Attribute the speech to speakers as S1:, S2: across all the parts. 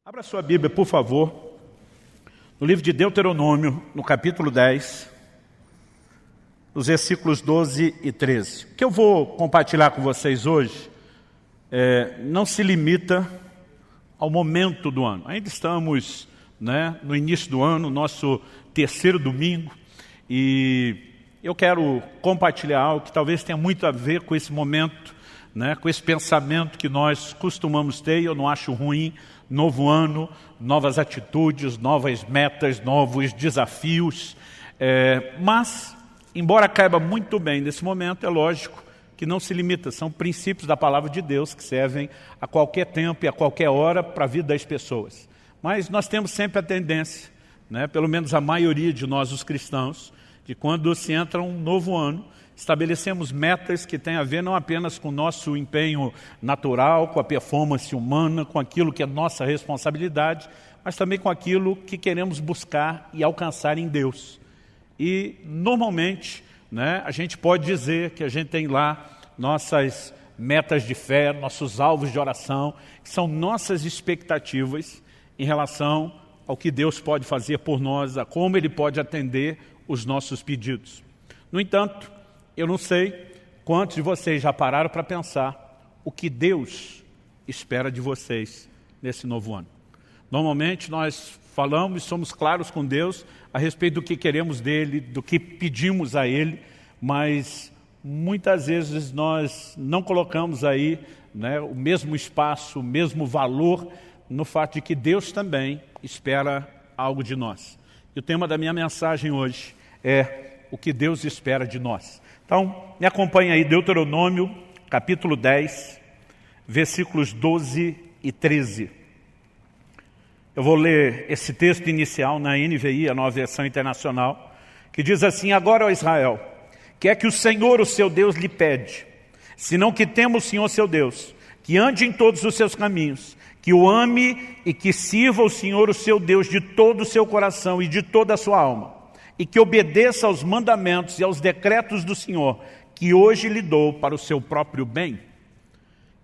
S1: Abra sua Bíblia, por favor, no livro de Deuteronômio, no capítulo 10, os versículos 12 e 13. O que eu vou compartilhar com vocês hoje não se limita ao momento do ano. Ainda estamos no início do ano, nosso terceiro domingo, e eu quero compartilhar algo que talvez tenha muito a ver com esse momento, com esse pensamento que nós costumamos ter, e eu não acho ruim. Novo ano, novas atitudes, novas metas, novos desafios. Mas, embora caiba muito bem nesse momento, é lógico que não se limita. São princípios da palavra de Deus que servem a qualquer tempo e a qualquer hora para a vida das pessoas. Mas nós temos sempre a tendência, pelo menos a maioria de nós, os cristãos, de quando se entra um novo ano, estabelecemos metas que têm a ver não apenas com o nosso empenho natural, com a performance humana, com aquilo que é nossa responsabilidade, mas também com aquilo que queremos buscar e alcançar em Deus. E, normalmente, a gente pode dizer que a gente tem lá nossas metas de fé, nossos alvos de oração, que são nossas expectativas em relação ao que Deus pode fazer por nós, a como Ele pode atender os nossos pedidos. No entanto, eu não sei quantos de vocês já pararam para pensar o que Deus espera de vocês nesse novo ano. Normalmente nós falamos e somos claros com Deus a respeito do que queremos dEle, do que pedimos a Ele, mas muitas vezes nós não colocamos aí o mesmo espaço, o mesmo valor no fato de que Deus também espera algo de nós. E o tema da minha mensagem hoje é o que Deus espera de nós. Então, me acompanhe aí, Deuteronômio, capítulo 10, versículos 12 e 13. Eu vou ler esse texto inicial na NVI, a Nova Versão Internacional, que diz assim: Agora, ó Israel, que é que o Senhor, o seu Deus, lhe pede, senão que tema o Senhor, seu Deus, que ande em todos os seus caminhos, que o ame e que sirva o Senhor, o seu Deus, de todo o seu coração e de toda a sua alma, e que obedeça aos mandamentos e aos decretos do Senhor, que hoje lhe dou para o seu próprio bem.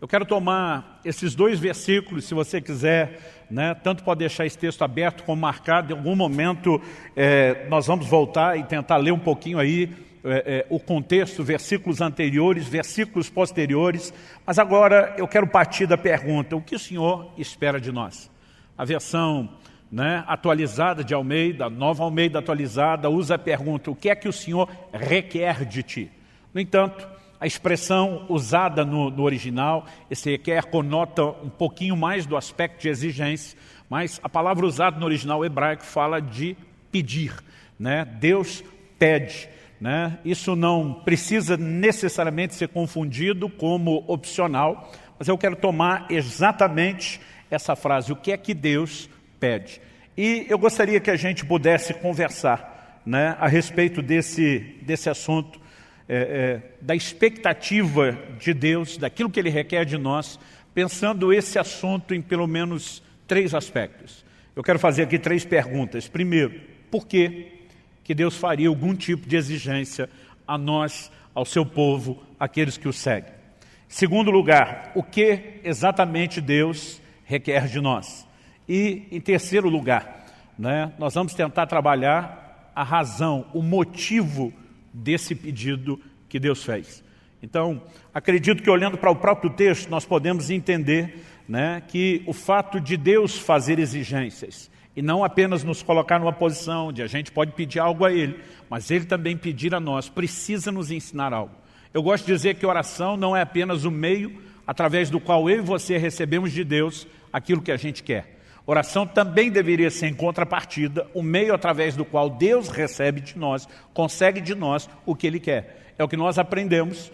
S1: Eu quero tomar esses dois versículos, se você quiser, tanto pode deixar esse texto aberto como marcado. Em algum momento nós vamos voltar e tentar ler um pouquinho aí o contexto, versículos anteriores, versículos posteriores. Mas agora eu quero partir da pergunta: o que o Senhor espera de nós? A versão atualizada de Almeida, nova Almeida atualizada, usa a pergunta: o que é que o Senhor requer de ti? No entanto, a expressão usada no original, esse requer conota um pouquinho mais do aspecto de exigência, mas a palavra usada no original hebraico fala de pedir. Deus pede. Isso não precisa necessariamente ser confundido como opcional, mas eu quero tomar exatamente essa frase: o que é que Deus pede? E eu gostaria que a gente pudesse conversar a respeito desse assunto, da expectativa de Deus, daquilo que Ele requer de nós, pensando esse assunto em pelo menos 3 aspectos. Eu quero fazer aqui 3 perguntas. Primeiro, por que Deus faria algum tipo de exigência a nós, ao seu povo, aqueles que o seguem? Segundo lugar, o que exatamente Deus requer de nós? E, em terceiro lugar, nós vamos tentar trabalhar a razão, o motivo desse pedido que Deus fez. Então, acredito que olhando para o próprio texto, nós podemos entender que o fato de Deus fazer exigências, e não apenas nos colocar numa posição onde a gente pode pedir algo a Ele, mas Ele também pedir a nós, precisa nos ensinar algo. Eu gosto de dizer que oração não é apenas o meio através do qual eu e você recebemos de Deus aquilo que a gente quer. Oração também deveria ser, em contrapartida, o meio através do qual Deus recebe de nós, consegue de nós o que Ele quer. É o que nós aprendemos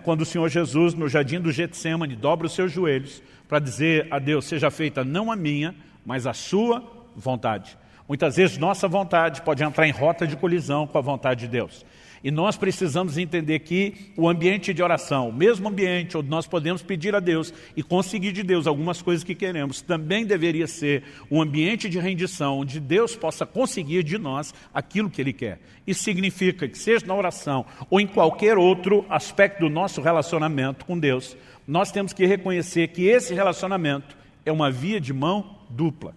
S1: quando o Senhor Jesus, no jardim do Getsêmani, dobra os seus joelhos para dizer a Deus: seja feita não a minha, mas a sua vontade. Muitas vezes nossa vontade pode entrar em rota de colisão com a vontade de Deus. E nós precisamos entender que o ambiente de oração, o mesmo ambiente onde nós podemos pedir a Deus e conseguir de Deus algumas coisas que queremos, também deveria ser um ambiente de rendição, onde Deus possa conseguir de nós aquilo que Ele quer. Isso significa que, seja na oração ou em qualquer outro aspecto do nosso relacionamento com Deus, nós temos que reconhecer que esse relacionamento é uma via de mão dupla.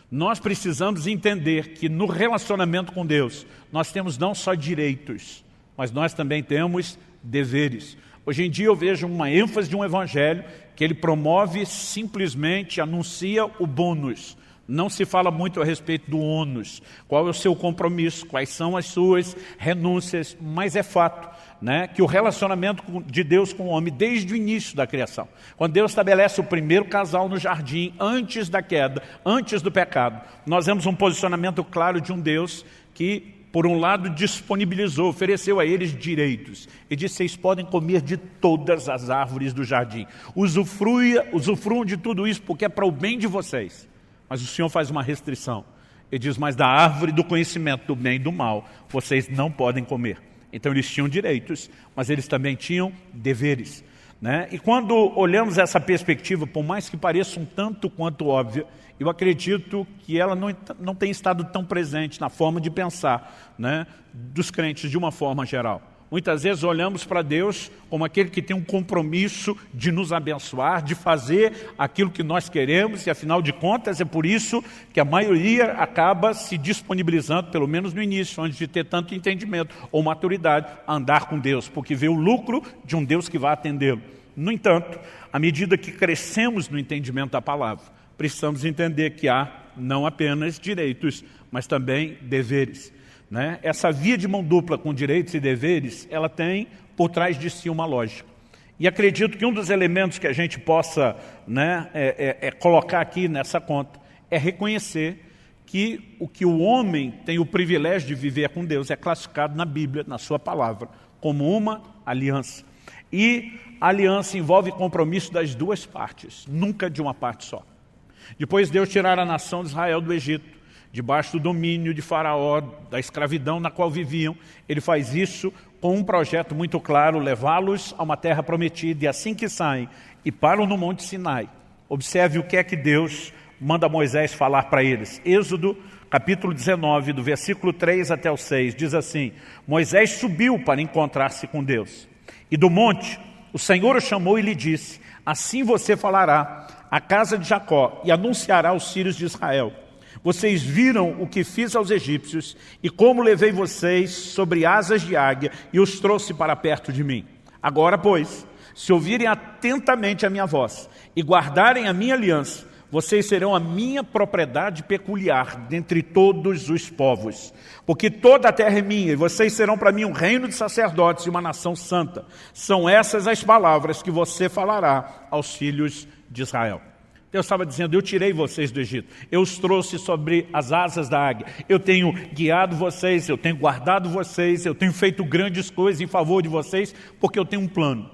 S1: Nós precisamos entender que no relacionamento com Deus, nós temos não só direitos, mas nós também temos deveres. Hoje em dia eu vejo uma ênfase de um evangelho que ele promove, simplesmente anuncia o bônus. Não se fala muito a respeito do ônus, qual é o seu compromisso, quais são as suas renúncias, mas é fato, né, que o relacionamento de Deus com o homem desde o início da criação, quando Deus estabelece o primeiro casal no jardim, antes da queda, antes do pecado, nós vemos um posicionamento claro de um Deus que, por um lado, disponibilizou, ofereceu a eles direitos e disse: vocês podem comer de todas as árvores do jardim, usufruam de tudo isso porque é para o bem de vocês. Mas o Senhor faz uma restrição. Ele diz: mas da árvore do conhecimento do bem e do mal, vocês não podem comer. Então eles tinham direitos, mas eles também tinham deveres, né? E quando olhamos essa perspectiva, por mais que pareça um tanto quanto óbvia, eu acredito que ela não tem estado tão presente na forma de pensar, né, dos crentes de uma forma geral. Muitas vezes olhamos para Deus como aquele que tem um compromisso de nos abençoar, de fazer aquilo que nós queremos, e afinal de contas é por isso que a maioria acaba se disponibilizando, pelo menos no início, antes de ter tanto entendimento ou maturidade, a andar com Deus, porque vê o lucro de um Deus que vai atendê-lo. No entanto, à medida que crescemos no entendimento da palavra, precisamos entender que há não apenas direitos, mas também deveres, né? Essa via de mão dupla com direitos e deveres, ela tem por trás de si uma lógica. E acredito que um dos elementos que a gente possa, né, colocar aqui nessa conta é reconhecer que o homem tem o privilégio de viver com Deus é classificado na Bíblia, na sua palavra, como uma aliança. E a aliança envolve compromisso das duas partes, nunca de uma parte só. Depois Deus tirar a nação de Israel do Egito, debaixo do domínio de Faraó, da escravidão na qual viviam, ele faz isso com um projeto muito claro: levá-los a uma terra prometida, e assim que saem e param no Monte Sinai, observe o que é que Deus manda Moisés falar para eles. Êxodo capítulo 19, do versículo 3 até o 6, diz assim: Moisés subiu para encontrar-se com Deus, e do monte o Senhor o chamou e lhe disse: assim você falará à casa de Jacó e anunciará aos filhos de Israel: vocês viram o que fiz aos egípcios e como levei vocês sobre asas de águia e os trouxe para perto de mim. Agora, pois, se ouvirem atentamente a minha voz e guardarem a minha aliança, vocês serão a minha propriedade peculiar dentre todos os povos. Porque toda a terra é minha, e vocês serão para mim um reino de sacerdotes e uma nação santa. São essas as palavras que você falará aos filhos de Israel. Deus estava dizendo: eu tirei vocês do Egito, eu os trouxe sobre as asas da águia, eu tenho guiado vocês, eu tenho guardado vocês, eu tenho feito grandes coisas em favor de vocês, porque eu tenho um plano.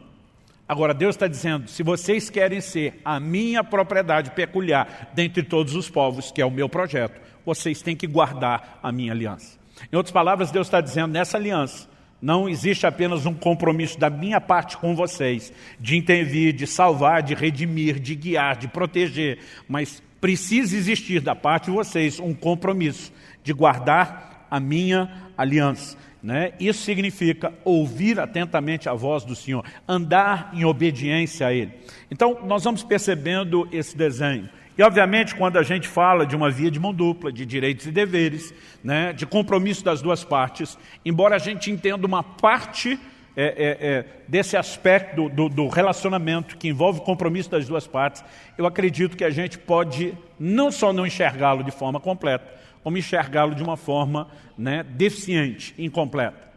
S1: Agora Deus está dizendo: se vocês querem ser a minha propriedade peculiar dentre todos os povos, que é o meu projeto, vocês têm que guardar a minha aliança. Em outras palavras, Deus está dizendo: nessa aliança não existe apenas um compromisso da minha parte com vocês, de intervir, de salvar, de redimir, de guiar, de proteger, mas precisa existir da parte de vocês um compromisso de guardar a minha aliança, né? Isso significa ouvir atentamente a voz do Senhor, andar em obediência a Ele. Então, nós vamos percebendo esse desenho. E, obviamente, quando a gente fala de uma via de mão dupla, de direitos e deveres, né, de compromisso das duas partes, embora a gente entenda uma parte desse aspecto do relacionamento que envolve o compromisso das duas partes, eu acredito que a gente pode não só não enxergá-lo de forma completa, como enxergá-lo de uma forma, né, deficiente, incompleta.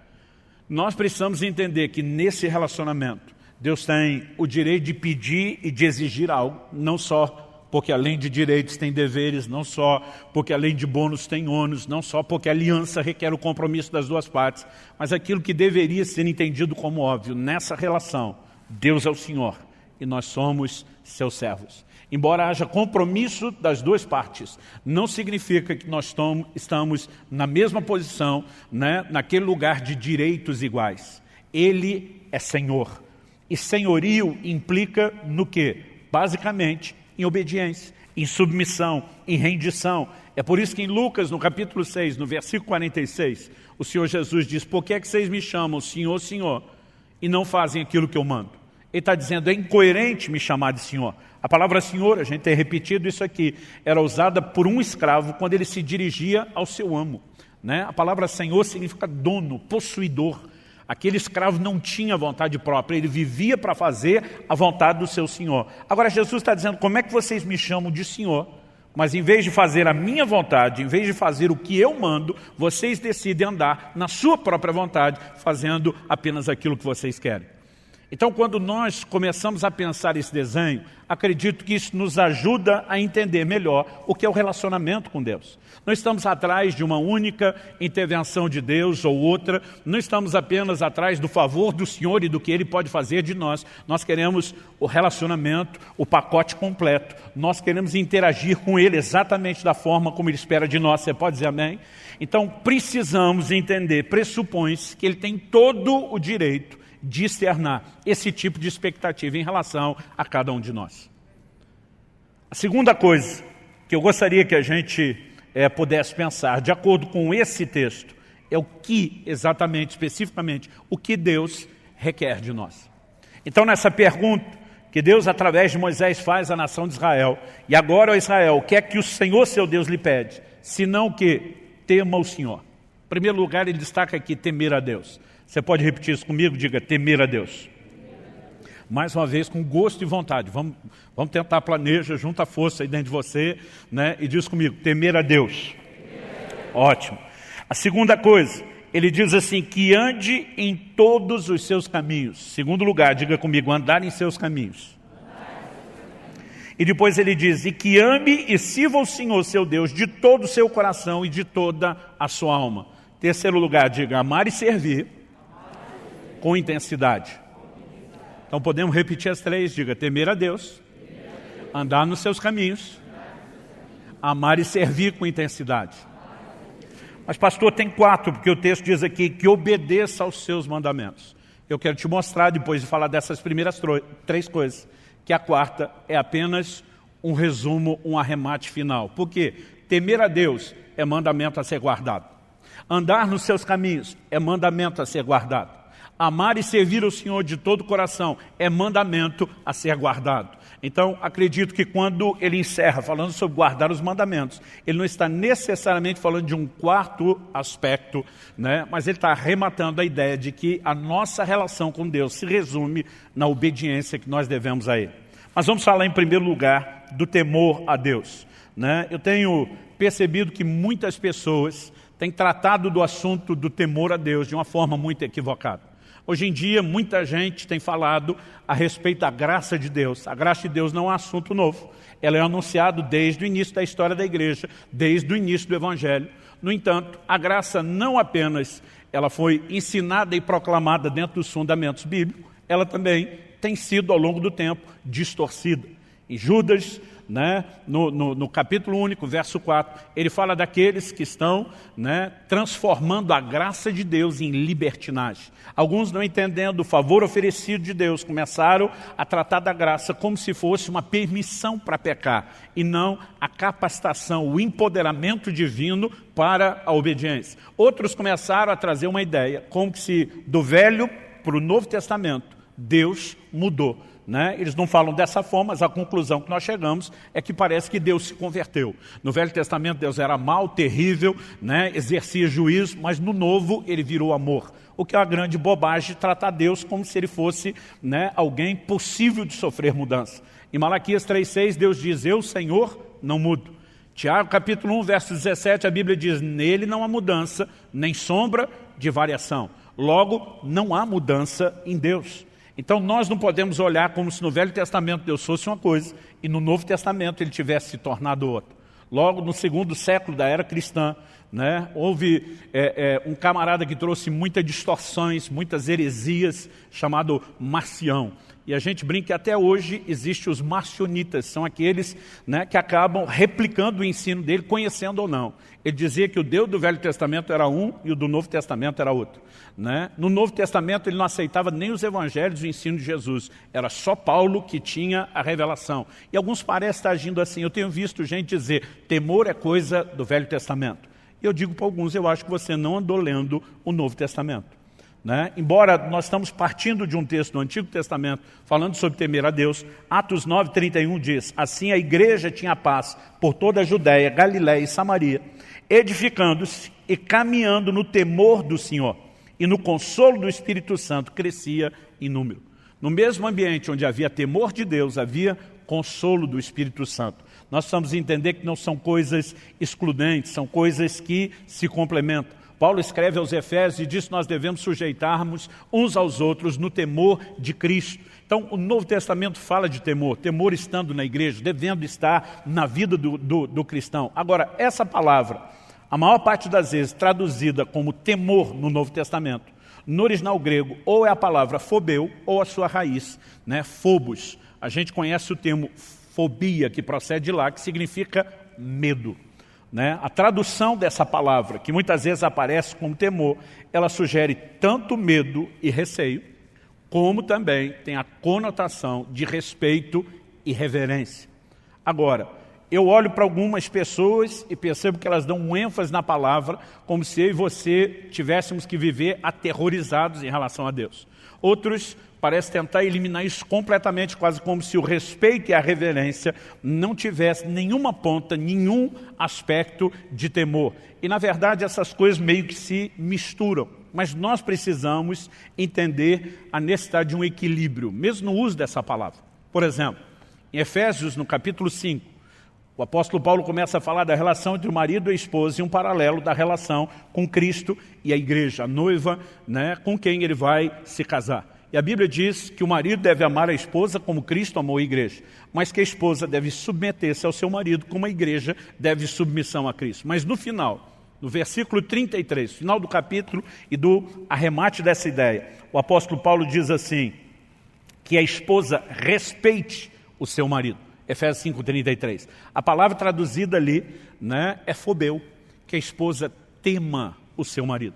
S1: Nós precisamos entender que nesse relacionamento, Deus tem o direito de pedir e de exigir algo, não só porque além de direitos tem deveres, não só porque além de bônus tem ônus, não só porque a aliança requer o compromisso das duas partes, mas aquilo que deveria ser entendido como óbvio: nessa relação, Deus é o Senhor e nós somos seus servos. Embora haja compromisso das duas partes, não significa que nós estamos na mesma posição, né, naquele lugar de direitos iguais. Ele é Senhor. E senhorio implica no quê? Basicamente, em obediência, em submissão, em rendição. É por isso que em Lucas, no capítulo 6, no versículo 46, o Senhor Jesus diz: por que é que vocês me chamam Senhor, Senhor, e não fazem aquilo que eu mando? Ele está dizendo, é incoerente me chamar de senhor. A palavra senhor, a gente tem repetido isso aqui, era usada por um escravo quando ele se dirigia ao seu amo, né? A palavra senhor significa dono, possuidor. Aquele escravo não tinha vontade própria, ele vivia para fazer a vontade do seu senhor. Agora Jesus está dizendo, como é que vocês me chamam de senhor? Mas em vez de fazer a minha vontade, em vez de fazer o que eu mando, vocês decidem andar na sua própria vontade, fazendo apenas aquilo que vocês querem. Então, quando nós começamos a pensar esse desenho, acredito que isso nos ajuda a entender melhor o que é o relacionamento com Deus. Não estamos atrás de uma única intervenção de Deus ou outra, não estamos apenas atrás do favor do Senhor e do que Ele pode fazer de nós. Nós queremos o relacionamento, o pacote completo. Nós queremos interagir com Ele exatamente da forma como Ele espera de nós. Você pode dizer amém? Então, precisamos entender, pressupõe-se que Ele tem todo o direito de externar esse tipo de expectativa em relação a cada um de nós. A segunda coisa que eu gostaria que a gente pudesse pensar, de acordo com esse texto, é o que exatamente, especificamente, o que Deus requer de nós. Então, nessa pergunta que Deus, através de Moisés, faz à nação de Israel, e agora, ó Israel, o que é que o Senhor, seu Deus, lhe pede? Senão que tema o Senhor. Em primeiro lugar, ele destaca aqui temer a Deus. Você pode repetir isso comigo? Diga, temer a Deus. Mais uma vez, com gosto e vontade. Vamos tentar, planeja, junta a força aí dentro de você, né? E diz comigo, temer a Deus. Ótimo. A segunda coisa, ele diz assim, que ande em todos os seus caminhos. Segundo lugar, diga comigo, andar em seus caminhos. E depois ele diz, e que ame e sirva o Senhor, seu Deus, de todo o seu coração e de toda a sua alma. Terceiro lugar, diga, amar e servir com intensidade. Então podemos repetir as três, diga, temer a Deus, andar nos seus caminhos, amar e servir com intensidade. Mas pastor, tem 4, porque o texto diz aqui que obedeça aos seus mandamentos. Eu quero te mostrar, depois de falar dessas primeiras 3 coisas, que a 4ª é apenas um resumo, um arremate final. Por quê? Temer a Deus é mandamento a ser guardado. Andar nos seus caminhos é mandamento a ser guardado. Amar e servir o Senhor de todo o coração é mandamento a ser guardado. Então, acredito que quando ele encerra falando sobre guardar os mandamentos, ele não está necessariamente falando de um 4º aspecto, né? Mas ele está arrematando a ideia de que a nossa relação com Deus se resume na obediência que nós devemos a Ele. Mas vamos falar em primeiro lugar do temor a Deus, né? Eu tenho percebido que muitas pessoas têm tratado do assunto do temor a Deus de uma forma muito equivocada. Hoje em dia, muita gente tem falado a respeito da graça de Deus. A graça de Deus não é um assunto novo. Ela é anunciada desde o início da história da igreja, desde o início do Evangelho. No entanto, a graça não apenas ela foi ensinada e proclamada dentro dos fundamentos bíblicos, ela também tem sido, ao longo do tempo, distorcida. Em Judas, né, no capítulo único, verso 4, ele fala daqueles que estão, né, transformando a graça de Deus em libertinagem. Alguns, não entendendo o favor oferecido de Deus, começaram a tratar da graça como se fosse uma permissão para pecar, e não a capacitação, o empoderamento divino para a obediência. Outros começaram a trazer uma ideia, como que se do Velho para o Novo Testamento, Deus mudou. Né? Eles não falam dessa forma, mas a conclusão que nós chegamos é que parece que Deus se converteu. No Velho Testamento Deus era mau, terrível, né? Exercia juízo, mas no Novo ele virou amor. O que é uma grande bobagem, tratar Deus como se ele fosse, né, alguém possível de sofrer mudança. Em Malaquias 3,6 Deus diz, eu, Senhor, não mudo. Tiago capítulo 1, verso 17, a Bíblia diz, nele não há mudança, nem sombra de variação. Logo, não há mudança em Deus. Então nós não podemos olhar como se no Velho Testamento Deus fosse uma coisa e no Novo Testamento ele tivesse se tornado outra. Logo no 2º século da era cristã, né, houve um camarada que trouxe muitas distorções, muitas heresias, chamado Marcião. E a gente brinca que até hoje existem os marcionitas, são aqueles, né, que acabam replicando o ensino dele, conhecendo ou não. Ele dizia que o Deus do Velho Testamento era um e o do Novo Testamento era outro. Né? No Novo Testamento ele não aceitava nem os evangelhos e o ensino de Jesus. Era só Paulo que tinha a revelação. E alguns parecem estar agindo assim. Eu tenho visto gente dizer, temor é coisa do Velho Testamento. E eu digo para alguns, eu acho que você não andou lendo o Novo Testamento. né? Embora nós estamos partindo de um texto do Antigo Testamento, falando sobre temer a Deus, Atos 9:31 diz, assim a igreja tinha paz por toda a Judéia, Galiléia e Samaria, edificando-se e caminhando no temor do Senhor, e no consolo do Espírito Santo crescia em número. No mesmo ambiente onde havia temor de Deus, havia consolo do Espírito Santo. Nós precisamos entender que não são coisas excludentes, são coisas que se complementam. Paulo escreve aos Efésios e diz que nós devemos sujeitarmos uns aos outros no temor de Cristo. Então, o Novo Testamento fala de temor, temor estando na igreja, devendo estar na vida do cristão. Agora, essa palavra, a maior parte das vezes traduzida como temor no Novo Testamento, no original grego, ou é a palavra phobeu, ou a sua raiz, né, phobos. A gente conhece o termo fobia, que procede de lá, que significa medo. Né? A tradução dessa palavra, que muitas vezes aparece como temor, ela sugere tanto medo e receio, como também tem a conotação de respeito e reverência. Agora, eu olho para algumas pessoas e percebo que elas dão um ênfase na palavra, como se eu e você tivéssemos que viver aterrorizados em relação a Deus. Outros parecem tentar eliminar isso completamente, quase como se o respeito e a reverência não tivessem nenhuma ponta, nenhum aspecto de temor. E, na verdade, essas coisas meio que se misturam. Mas nós precisamos entender a necessidade de um equilíbrio, mesmo no uso dessa palavra. Por exemplo, em Efésios, no capítulo 5, o apóstolo Paulo começa a falar da relação entre o marido e a esposa e um paralelo da relação com Cristo e a igreja, a noiva, né, com quem ele vai se casar. E a Bíblia diz que o marido deve amar a esposa como Cristo amou a igreja, mas que a esposa deve submeter-se ao seu marido como a igreja deve submissão a Cristo. Mas no final, no versículo 33, final do capítulo e do arremate dessa ideia, o apóstolo Paulo diz assim, que a esposa respeite o seu marido. Efésios 5:33. A palavra traduzida ali, né, é phobeu, que a esposa tema o seu marido.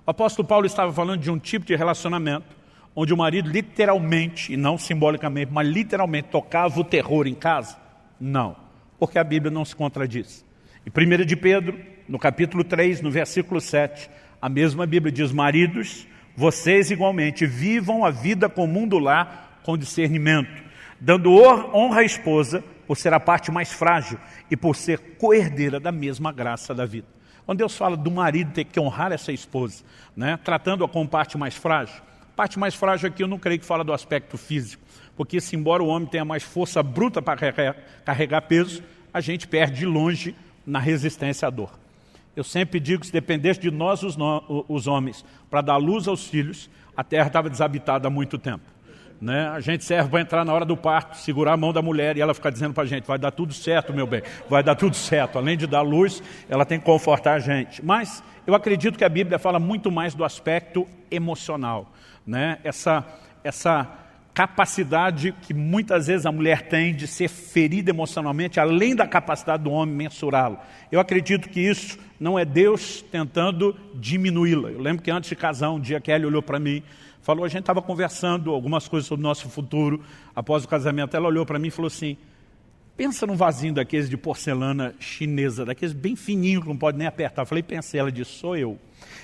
S1: O apóstolo Paulo estava falando de um tipo de relacionamento onde o marido literalmente, e não simbolicamente, mas literalmente tocava o terror em casa? Não, porque a Bíblia não se contradiz. Em 1 de Pedro, no capítulo 3, no versículo 7, a mesma Bíblia diz, maridos, vocês igualmente vivam a vida comum do lar com discernimento, dando honra à esposa por ser a parte mais frágil e por ser coerdeira da mesma graça da vida. Quando Deus fala do marido ter que honrar essa esposa, né, tratando-a como parte mais frágil, parte mais frágil aqui eu não creio que fala do aspecto físico, porque se embora o homem tenha mais força bruta para carregar peso, a gente perde de longe na resistência à dor. Eu sempre digo que se dependesse de nós os homens para dar luz aos filhos, a terra estava desabitada há muito tempo. Né? A gente serve para entrar na hora do parto, segurar a mão da mulher e ela ficar dizendo para a gente, vai dar tudo certo, meu bem, vai dar tudo certo. Além de dar luz, ela tem que confortar a gente. Mas eu acredito que a Bíblia fala muito mais do aspecto emocional. Né? Essa capacidade que muitas vezes a mulher tem de ser ferida emocionalmente, além da capacidade do homem mensurá-lo. Eu acredito que isso não é Deus tentando diminuí-la. Eu lembro que antes de casar, um dia a Kelly olhou para mim, falou, a gente estava conversando algumas coisas sobre o nosso futuro, após o casamento, ela olhou para mim e falou assim, pensa num vasinho daqueles de porcelana chinesa, daqueles bem fininhos que não pode nem apertar. Eu falei, pensei, ela disse, sou eu,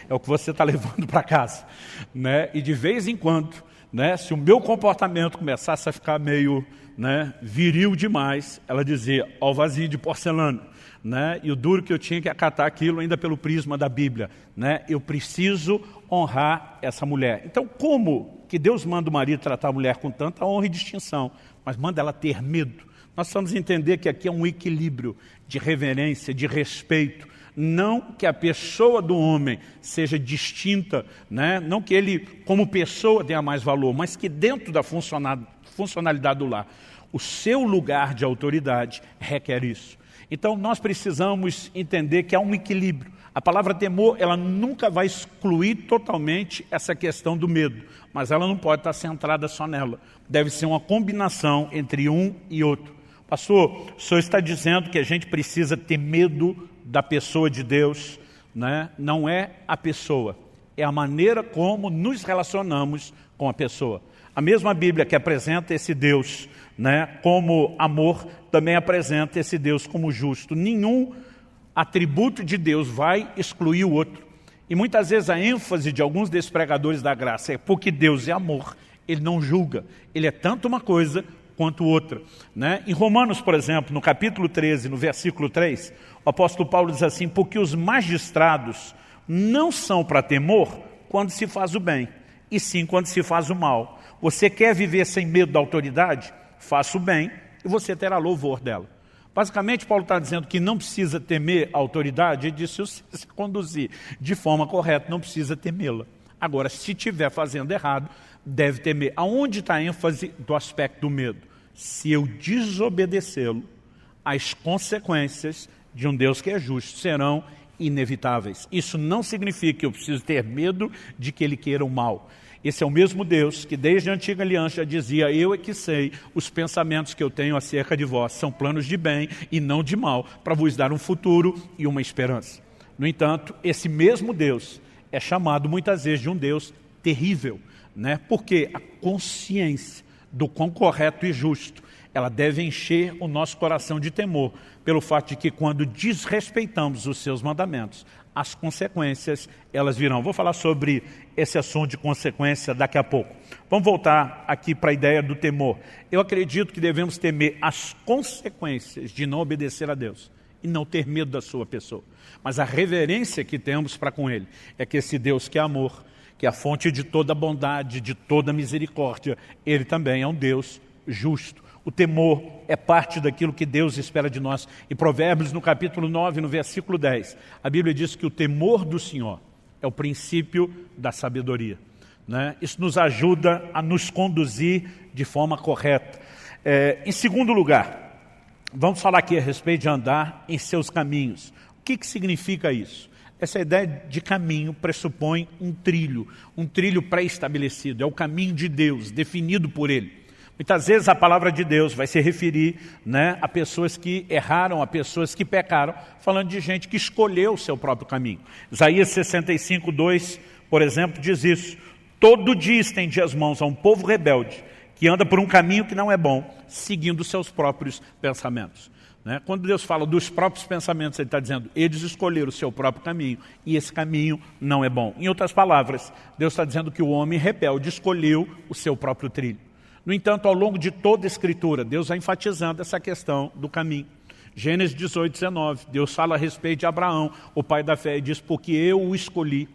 S1: é o que você está levando para casa. Né? E de vez em quando, né, se o meu comportamento começasse a ficar meio, né, viril demais, ela dizia, ó o vasinho de porcelana. Né? E o duro que eu tinha que acatar aquilo ainda pelo prisma da Bíblia. Né? Eu preciso honrar essa mulher. Então, como que Deus manda o marido tratar a mulher com tanta honra e distinção, mas manda ela ter medo? Nós precisamos entender que aqui é um equilíbrio de reverência, de respeito. Não que a pessoa do homem seja distinta, né? Não que ele, como pessoa, tenha mais valor, mas que dentro da funcionalidade do lar, o seu lugar de autoridade requer isso. Então, nós precisamos entender que há um equilíbrio. A palavra temor, ela nunca vai excluir totalmente essa questão do medo, mas ela não pode estar centrada só nela. Deve ser uma combinação entre um e outro. Pastor, o senhor está dizendo que a gente precisa ter medo da pessoa de Deus, né? Não é a pessoa, é a maneira como nos relacionamos com a pessoa. A mesma Bíblia que apresenta esse Deus, né, como amor, também apresenta esse Deus como justo. Nenhum atributo de Deus vai excluir o outro. E muitas vezes a ênfase de alguns desses pregadores da graça é porque Deus é amor, Ele não julga. Ele é tanto uma coisa quanto outra, né? Em Romanos, por exemplo, no capítulo 13, no versículo 3, o apóstolo Paulo diz assim: porque os magistrados não são para temor quando se faz o bem, e sim quando se faz o mal. Você quer viver sem medo da autoridade? Faça o bem e você terá louvor dela. Basicamente, Paulo está dizendo que não precisa temer a autoridade. Ele disse: se você se conduzir de forma correta, não precisa temê-la. Agora, se estiver fazendo errado, deve temer. Aonde está a ênfase do aspecto do medo? Se eu desobedecê-lo, as consequências de um Deus que é justo serão inevitáveis. Isso não significa que eu preciso ter medo de que Ele queira o mal. Esse é o mesmo Deus que desde a antiga aliança já dizia: eu é que sei os pensamentos que eu tenho acerca de vós, são planos de bem e não de mal, para vos dar um futuro e uma esperança. No entanto, esse mesmo Deus é chamado muitas vezes de um Deus terrível, né? Porque a consciência do quão correto e justo, ela deve encher o nosso coração de temor, pelo fato de que quando desrespeitamos os seus mandamentos, as consequências, elas virão. Vou falar sobre esse assunto de consequência daqui a pouco. Vamos voltar aqui para a ideia do temor. Eu acredito que devemos temer as consequências de não obedecer a Deus e não ter medo da sua pessoa. Mas a reverência que temos para com Ele é que esse Deus que é amor, que é a fonte de toda bondade, de toda misericórdia, Ele também é um Deus justo. O temor é parte daquilo que Deus espera de nós. Em Provérbios, no capítulo 9, no versículo 10, a Bíblia diz que o temor do Senhor é o princípio da sabedoria, né? Isso nos ajuda a nos conduzir de forma correta. Em segundo lugar, vamos falar aqui a respeito de andar em seus caminhos. O que significa isso? Essa ideia de caminho pressupõe um trilho pré-estabelecido. É o caminho de Deus, definido por Ele. Muitas vezes a palavra de Deus vai se referir, né, a pessoas que erraram, a pessoas que pecaram, falando de gente que escolheu o seu próprio caminho. Isaías 65, 2, por exemplo, diz isso: todo dia estende as mãos a um povo rebelde, que anda por um caminho que não é bom, seguindo seus próprios pensamentos. Né? Quando Deus fala dos próprios pensamentos, Ele está dizendo: eles escolheram o seu próprio caminho, e esse caminho não é bom. Em outras palavras, Deus está dizendo que o homem rebelde escolheu o seu próprio trilho. No entanto, ao longo de toda a Escritura, Deus vai enfatizando essa questão do caminho. Gênesis 18, 19, Deus fala a respeito de Abraão, o pai da fé, e diz: porque eu o escolhi,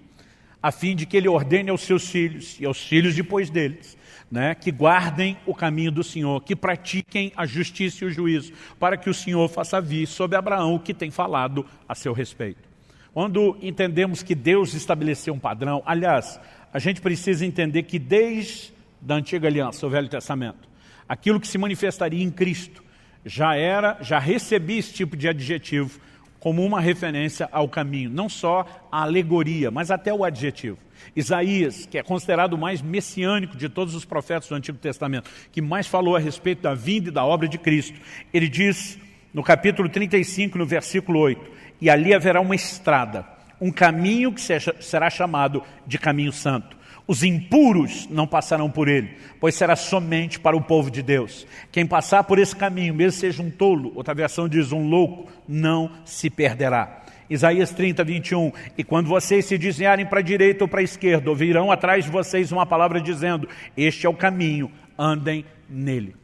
S1: a fim de que ele ordene aos seus filhos e aos filhos depois deles, né, que guardem o caminho do Senhor, que pratiquem a justiça e o juízo, para que o Senhor faça vir sobre Abraão o que tem falado a seu respeito. Quando entendemos que Deus estabeleceu um padrão, aliás, a gente precisa entender que desde da antiga aliança, o Velho Testamento, aquilo que se manifestaria em Cristo já recebia esse tipo de adjetivo como uma referência ao caminho, não só a alegoria, mas até o adjetivo. Isaías, que é considerado o mais messiânico de todos os profetas do Antigo Testamento, que mais falou a respeito da vinda e da obra de Cristo, ele diz no capítulo 35, no versículo 8, e ali haverá uma estrada, um caminho que será chamado de caminho santo. Os impuros não passarão por ele, pois será somente para o povo de Deus. Quem passar por esse caminho, mesmo seja um tolo, outra versão diz um louco, não se perderá. Isaías 30, 21, e quando vocês se desviarem para a direita ou para a esquerda, ouvirão atrás de vocês uma palavra dizendo: este é o caminho, andem nele.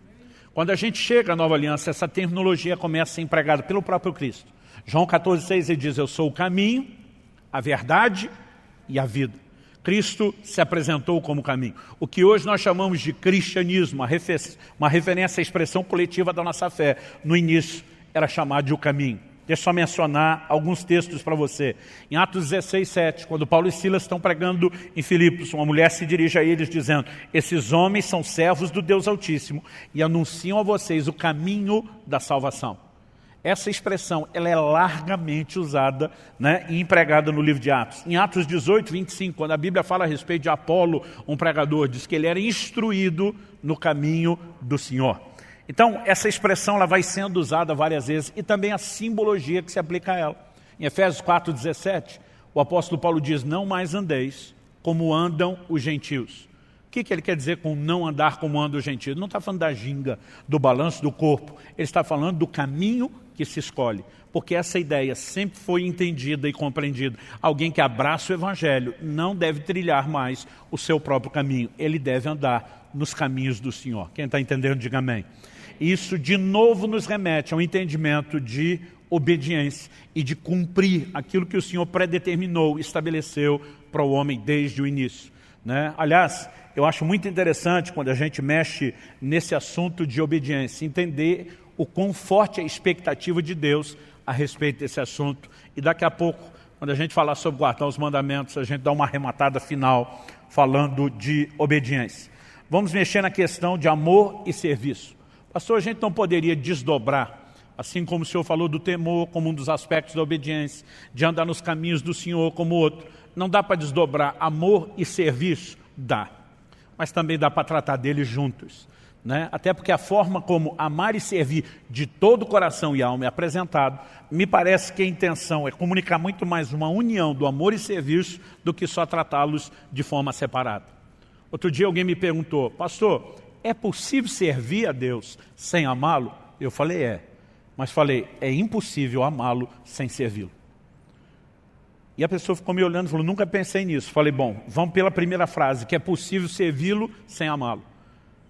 S1: Quando a gente chega à Nova Aliança, essa terminologia começa a ser empregada pelo próprio Cristo. João 14, 6, ele diz: eu sou o caminho, a verdade e a vida. Cristo se apresentou como caminho. O que hoje nós chamamos de cristianismo, uma referência à expressão coletiva da nossa fé, no início era chamado de o caminho. Deixa eu só mencionar alguns textos para você. Em Atos 16, 7, quando Paulo e Silas estão pregando em Filipos, uma mulher se dirige a eles dizendo: esses homens são servos do Deus Altíssimo e anunciam a vocês o caminho da salvação. Essa expressão ela é largamente usada, né, e empregada no livro de Atos. Em Atos 18, 25, quando a Bíblia fala a respeito de Apolo, um pregador, diz que ele era instruído no caminho do Senhor. Então, essa expressão ela vai sendo usada várias vezes e também a simbologia que se aplica a ela. Em Efésios 4, 17, o apóstolo Paulo diz: não mais andeis como andam os gentios. O que ele quer dizer com não andar como andam os gentios? Ele não está falando da ginga, do balanço do corpo. Ele está falando do caminho que se escolhe, porque essa ideia sempre foi entendida e compreendida. Alguém que abraça o Evangelho não deve trilhar mais o seu próprio caminho, ele deve andar nos caminhos do Senhor. Quem está entendendo, diga amém. Isso de novo nos remete ao entendimento de obediência e de cumprir aquilo que o Senhor predeterminou, estabeleceu para o homem desde o início, né? Aliás, eu acho muito interessante quando a gente mexe nesse assunto de obediência, entender o quão forte é a expectativa de Deus a respeito desse assunto. E daqui a pouco, quando a gente falar sobre guardar os mandamentos, a gente dá uma arrematada final falando de obediência. Vamos mexer na questão de amor e serviço. Pastor, a gente não poderia desdobrar, assim como o Senhor falou do temor como um dos aspectos da obediência, de andar nos caminhos do Senhor como outro. Não dá para desdobrar amor e serviço? Dá. Mas também dá para tratar deles juntos, né? Até porque a forma como amar e servir de todo o coração e alma é apresentado, me parece que a intenção é comunicar muito mais uma união do amor e serviço do que só tratá-los de forma separada. Outro dia alguém me perguntou, pastor, é possível servir a Deus sem amá-lo? Eu falei, mas falei, é impossível amá-lo sem servi-lo. E a pessoa ficou me olhando e falou, nunca pensei nisso. Falei, bom, vamos pela primeira frase, que é possível servi-lo sem amá-lo.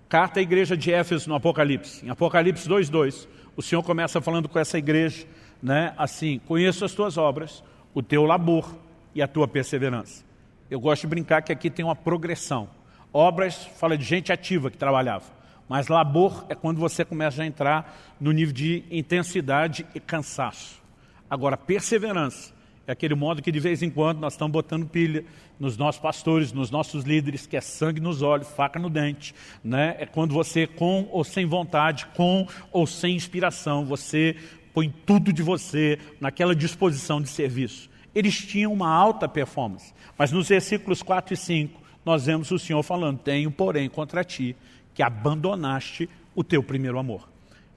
S1: Carta à igreja de Éfeso no Apocalipse. Em Apocalipse 2:2, o Senhor começa falando com essa igreja, né, assim, conheço as tuas obras, o teu labor e a tua perseverança. Eu gosto de brincar que aqui tem uma progressão. Obras fala de gente ativa que trabalhava, mas labor é quando você começa a entrar no nível de intensidade e cansaço. Agora, perseverança é aquele modo que de vez em quando nós estamos botando pilha nos nossos pastores, nos nossos líderes, que é sangue nos olhos, faca no dente, né? É quando você, com ou sem vontade, com ou sem inspiração, você põe tudo de você naquela disposição de serviço. Eles tinham uma alta performance, mas nos versículos 4 e 5, nós vemos o Senhor falando, tenho, porém, contra ti, que abandonaste o teu primeiro amor.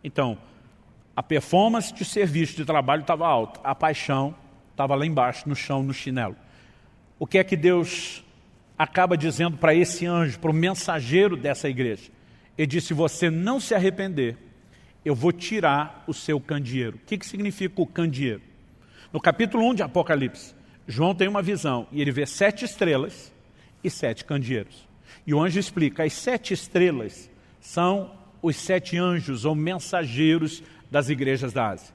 S1: Então, a performance de serviço, de trabalho estava alta, a paixão estava lá embaixo, no chão, no chinelo. O que é que Deus acaba dizendo para esse anjo, para o mensageiro dessa igreja? Ele disse, se você não se arrepender, eu vou tirar o seu candeeiro. O que significa o candeeiro? No capítulo 1 de Apocalipse, João tem uma visão e ele vê 7 estrelas e 7 candeeiros. E o anjo explica, as 7 estrelas são os 7 anjos ou mensageiros das igrejas da Ásia.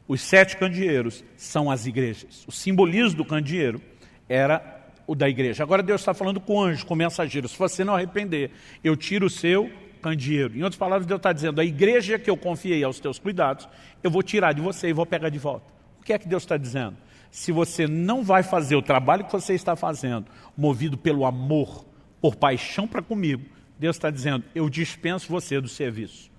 S1: Os 7 candeeiros são as igrejas. O simbolismo do candeeiro era o da igreja. Agora Deus está falando com o anjo, com o mensageiro. Se você não arrepender, eu tiro o seu candeeiro. Em outras palavras, Deus está dizendo, a igreja que eu confiei aos teus cuidados, eu vou tirar de você e vou pegar de volta. O que é que Deus está dizendo? Se você não vai fazer o trabalho que você está fazendo, movido pelo amor, por paixão para comigo, Deus está dizendo, eu dispenso você do serviço.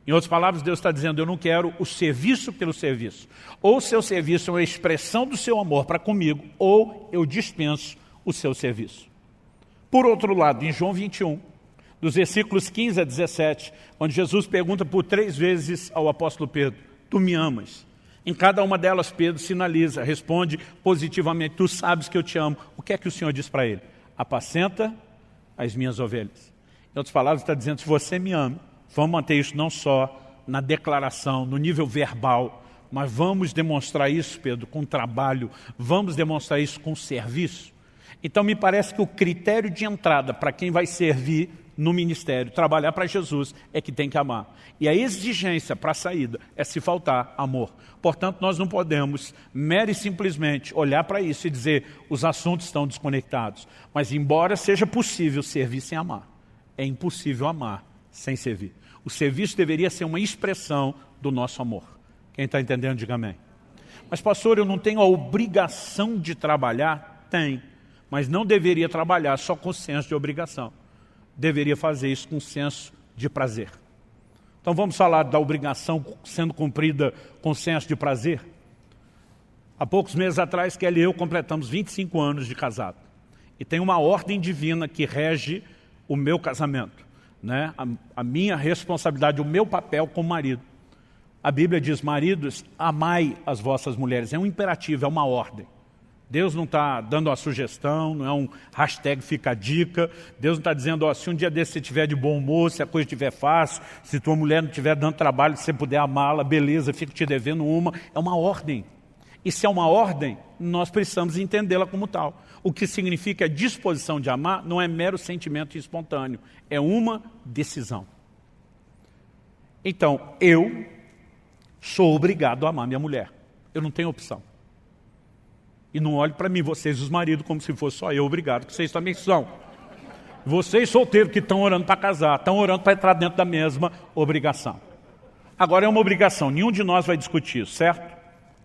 S1: Em outras palavras, Deus está dizendo, eu não quero o serviço pelo serviço. Ou o seu serviço é uma expressão do seu amor para comigo, ou eu dispenso o seu serviço. Por outro lado, em João 21, dos versículos 15 a 17, onde Jesus pergunta por 3 vezes ao apóstolo Pedro, tu me amas? Em cada uma delas, Pedro sinaliza, responde positivamente, tu sabes que eu te amo. O que é que o Senhor diz para ele? Apacenta as minhas ovelhas. Em outras palavras, está dizendo, se você me ama, vamos manter isso não só na declaração, no nível verbal, mas vamos demonstrar isso, Pedro, com trabalho, vamos demonstrar isso com serviço. Então me parece que o critério de entrada para quem vai servir no ministério, trabalhar para Jesus, é que tem que amar. E a exigência para a saída é se faltar amor. Portanto, nós não podemos mera e simplesmente olhar para isso e dizer os assuntos estão desconectados. Mas embora seja possível servir sem amar, é impossível amar sem servir. O serviço deveria ser uma expressão do nosso amor. Quem está entendendo, diga amém. Mas pastor, eu não tenho a obrigação de trabalhar? Tem, mas não deveria trabalhar só com senso de obrigação. Deveria fazer isso com senso de prazer. Então vamos falar da obrigação sendo cumprida com senso de prazer? Há poucos meses atrás, Kelly e eu completamos 25 anos de casado. E tem uma ordem divina que rege o meu casamento, né? A minha responsabilidade, o meu papel como marido. A Bíblia diz, maridos, amai as vossas mulheres. É um imperativo, é uma ordem. Deus não está dando uma sugestão, não é um hashtag fica a dica. Deus não está dizendo, ó, se um dia desse você estiver de bom humor, se a coisa estiver fácil, se tua mulher não estiver dando trabalho, se você puder amá-la, beleza, fico te devendo uma. É uma ordem. E se é uma ordem, nós precisamos entendê-la como tal. O que significa a disposição de amar não é mero sentimento espontâneo, é uma decisão. Então, eu sou obrigado a amar minha mulher. Eu não tenho opção. E não olhe para mim, vocês os maridos, como se fosse só eu obrigado, que vocês também são. Vocês solteiros que estão orando para casar, estão orando para entrar dentro da mesma obrigação. Agora é uma obrigação, nenhum de nós vai discutir isso, certo?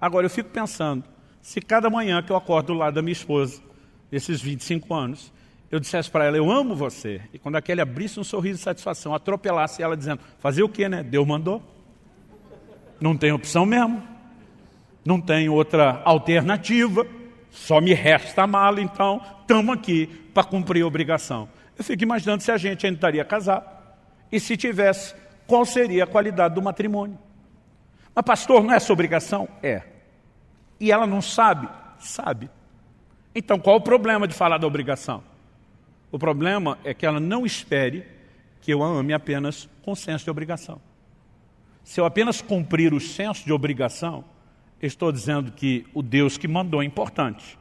S1: Agora eu fico pensando, se cada manhã que eu acordo do lado da minha esposa, desses 25 anos, eu dissesse para ela, eu amo você, e quando a Kelly abrisse um sorriso de satisfação, atropelasse ela dizendo, fazer o quê, né? Deus mandou. Não tem opção mesmo. Não tem outra alternativa, só me resta amá-lo, então estamos aqui para cumprir a obrigação. Eu fico imaginando se a gente ainda estaria casado, e se tivesse, qual seria a qualidade do matrimônio. Mas pastor, não é essa obrigação? É. E ela não sabe? Sabe. Então qual o problema de falar da obrigação? O problema é que ela não espere que eu a ame apenas com senso de obrigação. Se eu apenas cumprir o senso de obrigação, eu estou dizendo que o Deus que mandou é importante,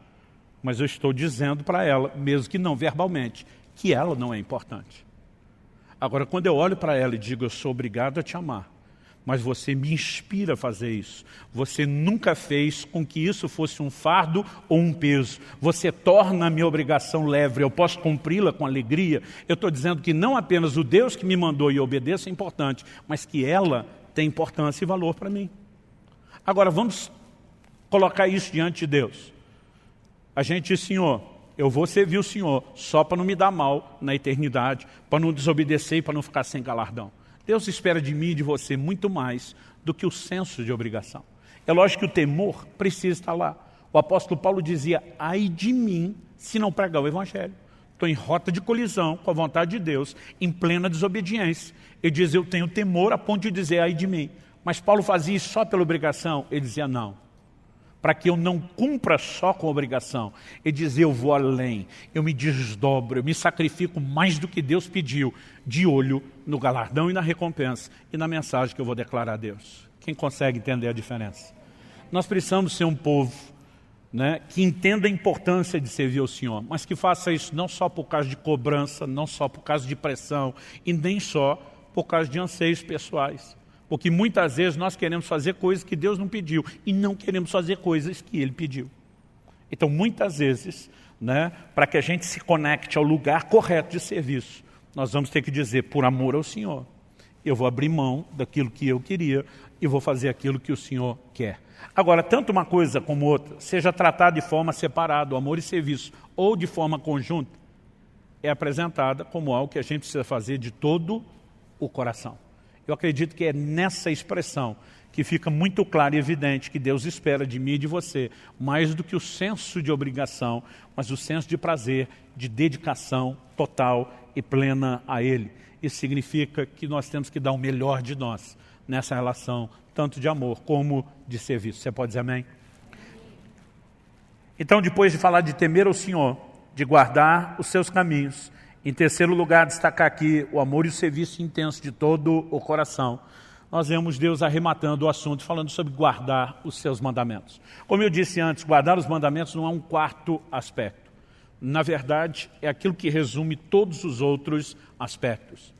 S1: mas eu estou dizendo para ela, mesmo que não verbalmente, que ela não é importante. Agora, quando eu olho para ela e digo, eu sou obrigado a te amar, mas você me inspira a fazer isso, você nunca fez com que isso fosse um fardo ou um peso, você torna a minha obrigação leve, eu posso cumpri-la com alegria, eu estou dizendo que não apenas o Deus que me mandou e eu obedeço é importante, mas que ela tem importância e valor para mim. Agora, vamos colocar isso diante de Deus. A gente diz, Senhor, eu vou servir o Senhor só para não me dar mal na eternidade, para não desobedecer e para não ficar sem galardão. Deus espera de mim e de você muito mais do que o senso de obrigação. É lógico que o temor precisa estar lá. O apóstolo Paulo dizia, ai de mim se não pregar o Evangelho. Estou em rota de colisão com a vontade de Deus, em plena desobediência. Ele diz, eu tenho temor a ponto de dizer, ai de mim. Mas Paulo fazia isso só pela obrigação? Ele dizia, não. Para que eu não cumpra só com a obrigação. Ele dizia, eu vou além, eu me desdobro, eu me sacrifico mais do que Deus pediu, de olho no galardão e na recompensa, e na mensagem que eu vou declarar a Deus. Quem consegue entender a diferença? Nós precisamos ser um povo, né, que entenda a importância de servir ao Senhor, mas que faça isso não só por causa de cobrança, não só por causa de pressão, e nem só por causa de anseios pessoais. Porque muitas vezes nós queremos fazer coisas que Deus não pediu e não queremos fazer coisas que Ele pediu. Então, muitas vezes, né, para que a gente se conecte ao lugar correto de serviço, nós vamos ter que dizer, por amor ao Senhor, eu vou abrir mão daquilo que eu queria e vou fazer aquilo que o Senhor quer. Agora, tanto uma coisa como outra, seja tratada de forma separada, o amor e serviço, ou de forma conjunta, é apresentada como algo que a gente precisa fazer de todo o coração. Eu acredito que é nessa expressão que fica muito claro e evidente que Deus espera de mim e de você, mais do que o senso de obrigação, mas o senso de prazer, de dedicação total e plena a Ele. Isso significa que nós temos que dar o melhor de nós nessa relação, tanto de amor como de serviço. Você pode dizer amém? Então, depois de falar de temer ao Senhor, de guardar os seus caminhos, em terceiro lugar, destacar aqui o amor e o serviço intenso de todo o coração. Nós vemos Deus arrematando o assunto, falando sobre guardar os seus mandamentos. Como eu disse antes, guardar os mandamentos não é um quarto aspecto. Na verdade, é aquilo que resume todos os outros aspectos.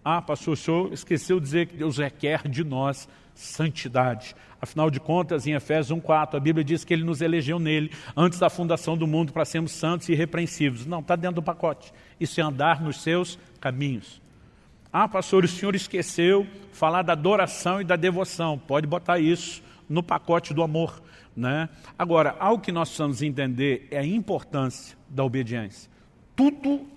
S1: Ah, pastor, o senhor esqueceu de dizer que Deus requer de nós santidade. Afinal de contas, em Efésios 1:4, a Bíblia diz que Ele nos elegeu nele, antes da fundação do mundo, para sermos santos e irrepreensíveis. Não, está dentro do pacote. Isso é andar nos seus caminhos. Ah, pastor, o senhor esqueceu falar da adoração e da devoção. Pode botar isso no pacote do amor, né? Agora, algo que nós precisamos entender é a importância da obediência. Tudo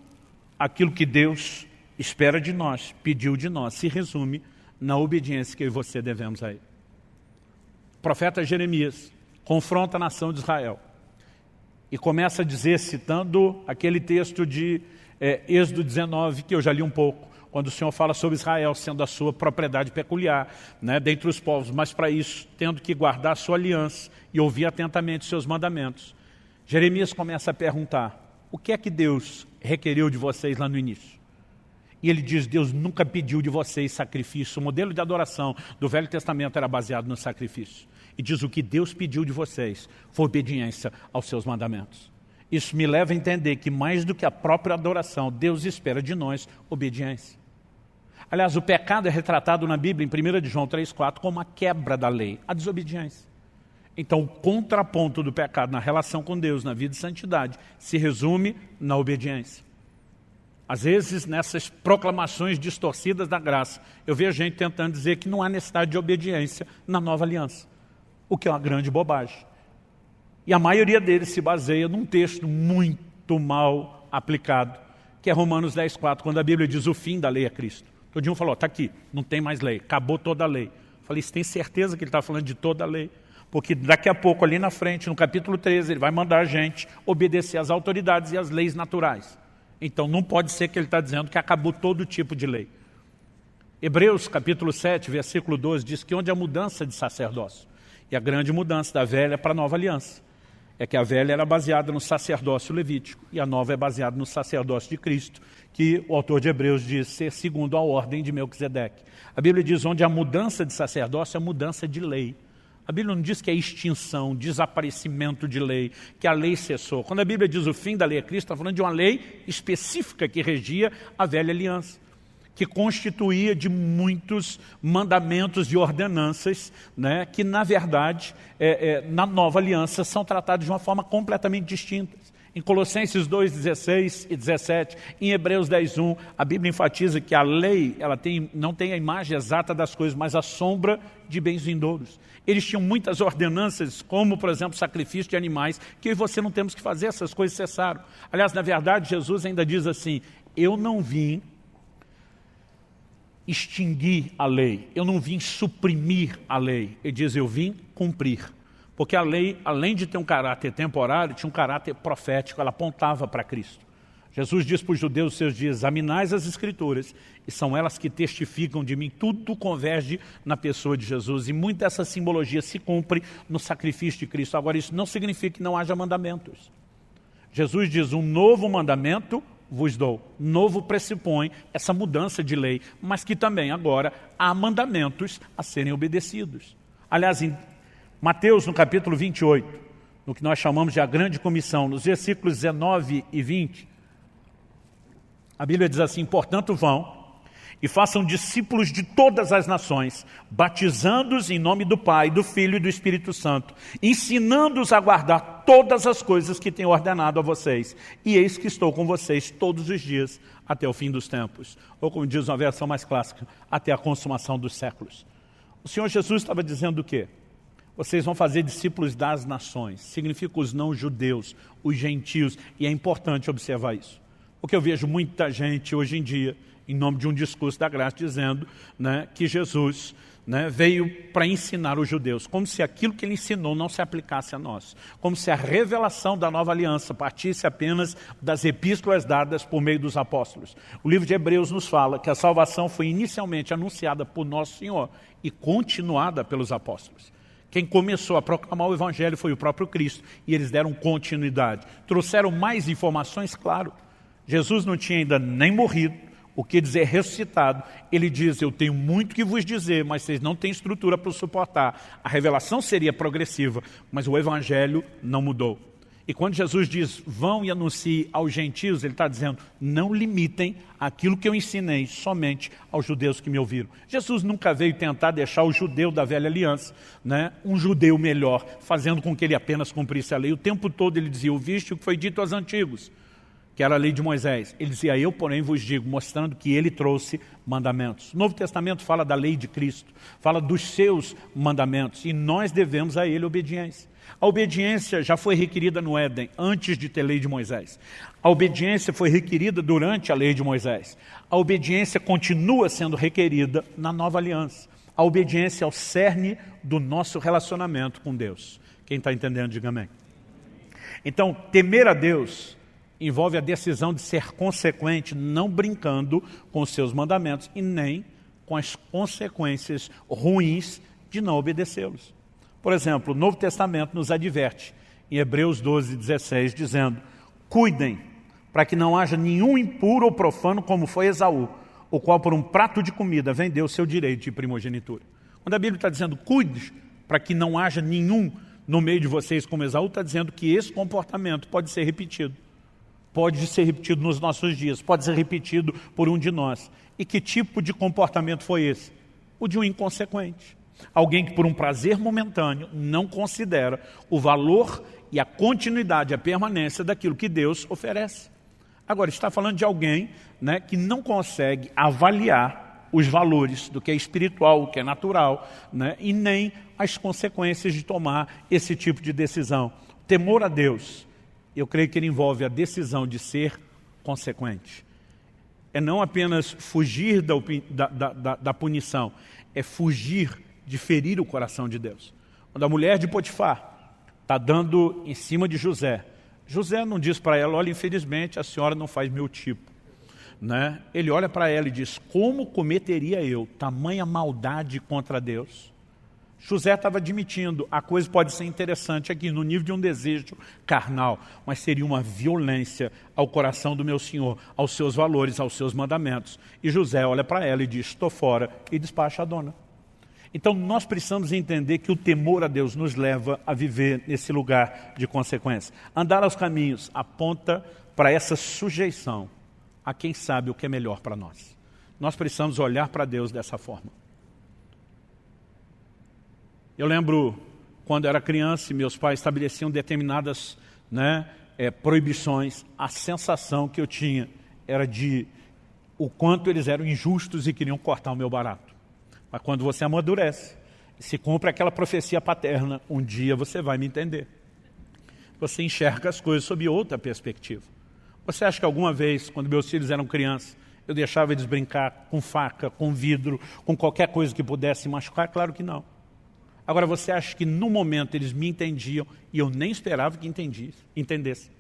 S1: aquilo que Deus espera de nós, pediu de nós, se resume na obediência que eu e você devemos a Ele. O profeta Jeremias confronta a nação de Israel e começa a dizer, citando aquele texto de Êxodo 19, que eu já li um pouco, quando o Senhor fala sobre Israel sendo a sua propriedade peculiar, né, dentre os povos, mas para isso, tendo que guardar a sua aliança e ouvir atentamente os seus mandamentos. Jeremias começa a perguntar, o que é que Deus requeriu de vocês lá no início? E ele diz, Deus nunca pediu de vocês sacrifício. O modelo de adoração do Velho Testamento era baseado no sacrifício. E diz, o que Deus pediu de vocês foi obediência aos seus mandamentos. Isso me leva a entender que mais do que a própria adoração, Deus espera de nós obediência. Aliás, o pecado é retratado na Bíblia, em 1 de João 3,4, como a quebra da lei, a desobediência. Então, o contraponto do pecado na relação com Deus, na vida de santidade, se resume na obediência. Às vezes, nessas proclamações distorcidas da graça, eu vejo gente tentando dizer que não há necessidade de obediência na nova aliança, o que é uma grande bobagem. E a maioria deles se baseia num texto muito mal aplicado, que é Romanos 10,4, quando a Bíblia diz o fim da lei é Cristo. Todo dia falou, está aqui, não tem mais lei, acabou toda a lei. Eu falei, você tem certeza que ele está falando de toda a lei? Porque daqui a pouco, ali na frente, no capítulo 13, ele vai mandar a gente obedecer às autoridades e às leis naturais. Então não pode ser que ele está dizendo que acabou todo tipo de lei. Hebreus capítulo 7, versículo 12, diz que onde há mudança de sacerdócio, e a grande mudança da velha para a nova aliança, é que a velha era baseada no sacerdócio levítico, e a nova é baseada no sacerdócio de Cristo, que o autor de Hebreus diz ser segundo a ordem de Melquisedeque. A Bíblia diz onde há mudança de sacerdócio, é mudança de lei. A Bíblia não diz que é extinção, desaparecimento de lei, que a lei cessou. Quando a Bíblia diz o fim da lei é Cristo, está falando de uma lei específica que regia a velha aliança, que constituía de muitos mandamentos e ordenanças, né, que na verdade, na nova aliança, são tratados de uma forma completamente distinta. Em Colossenses 2, 16 e 17, em Hebreus 10, 1, a Bíblia enfatiza que a lei não tem a imagem exata das coisas, mas a sombra de bens vindouros. Eles tinham muitas ordenanças, como, por exemplo, sacrifício de animais, que eu e você não temos que fazer, essas coisas cessaram. Aliás, na verdade, Jesus ainda diz assim, eu não vim extinguir a lei, eu não vim suprimir a lei. Ele diz, eu vim cumprir. Porque a lei, além de ter um caráter temporário, tinha um caráter profético, ela apontava para Cristo. Jesus diz para os judeus, seus dias, examinais as Escrituras, e são elas que testificam de mim, tudo converge na pessoa de Jesus, e muita dessa simbologia se cumpre no sacrifício de Cristo. Agora, isso não significa que não haja mandamentos. Jesus diz, um novo mandamento vos dou. Novo pressupõe essa mudança de lei, mas que também agora há mandamentos a serem obedecidos. Aliás, em Mateus, no capítulo 28, no que nós chamamos de a grande comissão, nos versículos 19 e 20, a Bíblia diz assim, portanto vão e façam discípulos de todas as nações, batizando-os em nome do Pai, do Filho e do Espírito Santo, ensinando-os a guardar todas as coisas que tenho ordenado a vocês. E eis que estou com vocês todos os dias até o fim dos tempos. Ou como diz uma versão mais clássica, até a consumação dos séculos. O Senhor Jesus estava dizendo o quê? Vocês vão fazer discípulos das nações. Significa os não-judeus, os gentios. E é importante observar isso. Porque eu vejo muita gente hoje em dia, em nome de um discurso da graça, dizendo, né, que Jesus, né, veio para ensinar os judeus. Como se aquilo que ele ensinou não se aplicasse a nós. Como se a revelação da nova aliança partisse apenas das epístolas dadas por meio dos apóstolos. O livro de Hebreus nos fala que a salvação foi inicialmente anunciada por Nosso Senhor e continuada pelos apóstolos. Quem começou a proclamar o Evangelho foi o próprio Cristo, e eles deram continuidade. Trouxeram mais informações, claro. Jesus não tinha ainda nem morrido, o que dizer ressuscitado. Ele diz, eu tenho muito que vos dizer, mas vocês não têm estrutura para suportar. A revelação seria progressiva, mas o Evangelho não mudou. E quando Jesus diz, vão e anunciem aos gentios, ele está dizendo, não limitem aquilo que eu ensinei somente aos judeus que me ouviram. Jesus nunca veio tentar deixar o judeu da velha aliança, né, um judeu melhor, fazendo com que ele apenas cumprisse a lei. O tempo todo ele dizia, ouviste o que foi dito aos antigos, que era a lei de Moisés. Ele dizia, eu porém vos digo, mostrando que ele trouxe mandamentos. O Novo Testamento fala da lei de Cristo, fala dos seus mandamentos, e nós devemos a ele obediência. A obediência já foi requerida no Éden, antes de ter lei de Moisés. A obediência foi requerida durante a lei de Moisés. A obediência continua sendo requerida na nova aliança. A obediência é o cerne do nosso relacionamento com Deus. Quem está entendendo, diga amém. Então, temer a Deus envolve a decisão de ser consequente, não brincando com os seus mandamentos e nem com as consequências ruins de não obedecê-los. Por exemplo, o Novo Testamento nos adverte em Hebreus 12, 16, dizendo: cuidem para que não haja nenhum impuro ou profano como foi Esaú, o qual por um prato de comida vendeu seu direito de primogenitura. Quando a Bíblia está dizendo cuide para que não haja nenhum no meio de vocês como Esaú, está dizendo que esse comportamento pode ser repetido. Pode ser repetido nos nossos dias, pode ser repetido por um de nós. E que tipo de comportamento foi esse? O de um inconsequente. Alguém que por um prazer momentâneo não considera o valor e a continuidade, a permanência daquilo que Deus oferece. Agora, está falando de alguém, né, que não consegue avaliar os valores do que é espiritual, o que é natural, né, e nem as consequências de tomar esse tipo de decisão. Temor a Deus, eu creio que ele envolve a decisão de ser consequente. É não apenas fugir da punição, é fugir de ferir o coração de Deus. Quando a mulher de Potifar está dando em cima de José, José não diz para ela: olha, infelizmente a senhora não faz meu tipo. Né? Ele olha para ela e diz: como cometeria eu tamanha maldade contra Deus? José estava admitindo, a coisa pode ser interessante aqui, no nível de um desejo carnal, mas seria uma violência ao coração do meu Senhor, aos seus valores, aos seus mandamentos. E José olha para ela e diz: estou fora, e despacha a dona. Então nós precisamos entender que o temor a Deus nos leva a viver nesse lugar de consequência. Andar aos caminhos aponta para essa sujeição a quem sabe o que é melhor para nós. Nós precisamos olhar para Deus dessa forma. Eu lembro quando era criança e meus pais estabeleciam determinadas, proibições, a sensação que eu tinha era de o quanto eles eram injustos e queriam cortar o meu barato. Mas quando você amadurece e se cumpre aquela profecia paterna, um dia você vai me entender. Você enxerga as coisas sob outra perspectiva. Você acha que alguma vez, quando meus filhos eram crianças, eu deixava eles brincar com faca, com vidro, com qualquer coisa que pudesse machucar? Claro que não. Agora, você acha que no momento eles me entendiam e eu nem esperava que entendessem.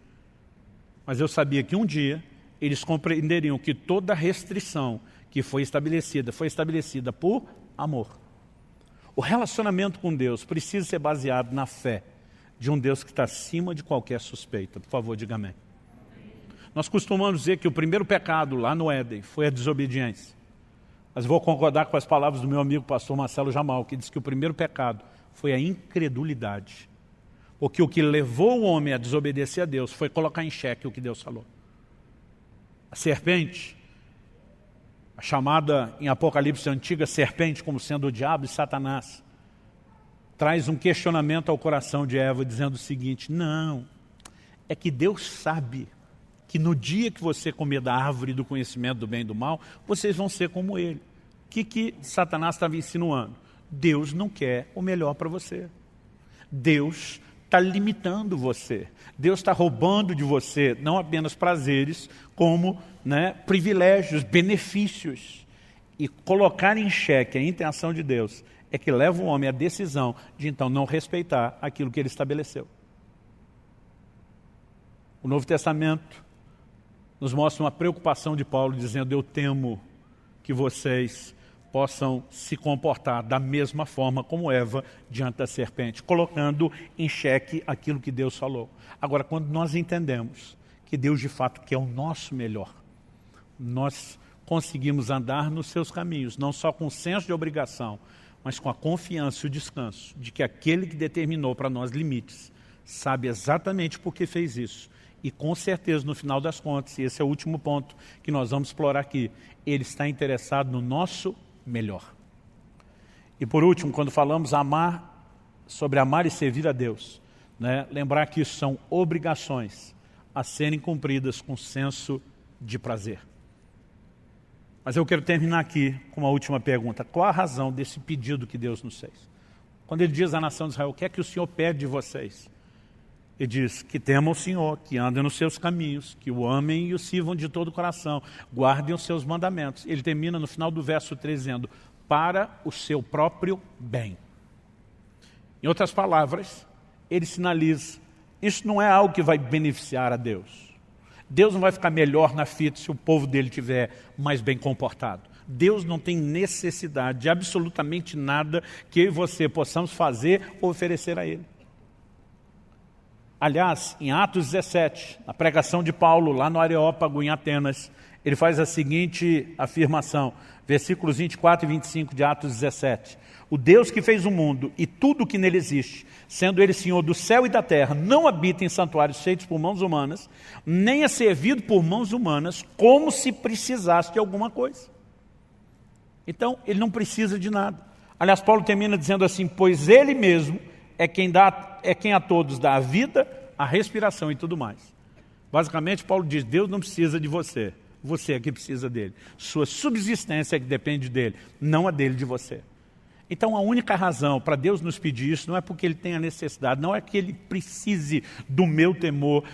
S1: Mas eu sabia que um dia eles compreenderiam que toda restrição que foi estabelecida por amor. O relacionamento com Deus precisa ser baseado na fé de um Deus que está acima de qualquer suspeita. Por favor, diga amém. Nós costumamos dizer que o primeiro pecado lá no Éden foi a desobediência. Mas vou concordar com as palavras do meu amigo pastor Marcelo Jamal, que diz que o primeiro pecado foi a incredulidade. Porque o que levou o homem a desobedecer a Deus foi colocar em xeque o que Deus falou. A serpente, a chamada em Apocalipse antiga serpente como sendo o diabo e Satanás, traz um questionamento ao coração de Eva dizendo o seguinte: não, é que Deus sabe que no dia que você comer da árvore do conhecimento do bem e do mal, vocês vão ser como ele. O que Satanás estava insinuando? Deus não quer o melhor para você. Deus está limitando você. Deus está roubando de você não apenas prazeres, como privilégios, benefícios. E colocar em xeque a intenção de Deus é que leva o homem à decisão de então não respeitar aquilo que ele estabeleceu. O Novo Testamento nos mostra uma preocupação de Paulo, dizendo: eu temo que vocês possam se comportar da mesma forma como Eva diante da serpente, colocando em xeque aquilo que Deus falou. Agora, quando nós entendemos que Deus de fato quer o nosso melhor, nós conseguimos andar nos seus caminhos, não só com senso de obrigação, mas com a confiança e o descanso de que aquele que determinou para nós limites, sabe exatamente por que fez isso. E com certeza, no final das contas, e esse é o último ponto que nós vamos explorar aqui, ele está interessado no nosso melhor. E por último, quando falamos sobre amar e servir a Deus, lembrar que isso são obrigações a serem cumpridas com senso de prazer. Mas eu quero terminar aqui com uma última pergunta. Qual a razão desse pedido que Deus nos fez? Quando ele diz à nação de Israel: o que é que o Senhor pede de vocês? Ele diz que temam o Senhor, que andem nos seus caminhos, que o amem e o sirvam de todo o coração, guardem os seus mandamentos. Ele termina no final do verso 3 dizendo: para o seu próprio bem. Em outras palavras, ele sinaliza: isso não é algo que vai beneficiar a Deus. Deus não vai ficar melhor na fita se o povo dele estiver mais bem comportado. Deus não tem necessidade de absolutamente nada que eu e você possamos fazer ou oferecer a ele. Aliás, em Atos 17, na pregação de Paulo, lá no Areópago, em Atenas, ele faz a seguinte afirmação, versículos 24 e 25 de Atos 17. O Deus que fez o mundo e tudo o que nele existe, sendo ele Senhor do céu e da terra, não habita em santuários feitos por mãos humanas, nem é servido por mãos humanas, como se precisasse de alguma coisa. Então, ele não precisa de nada. Aliás, Paulo termina dizendo assim, pois ele mesmo é quem a todos dá a vida, a respiração e tudo mais. Basicamente, Paulo diz, Deus não precisa de você, você é que precisa dele. Sua subsistência é que depende dele, não a dele de você. Então, a única razão para Deus nos pedir isso não é porque Ele tenha necessidade, não é que Ele precise do meu temor,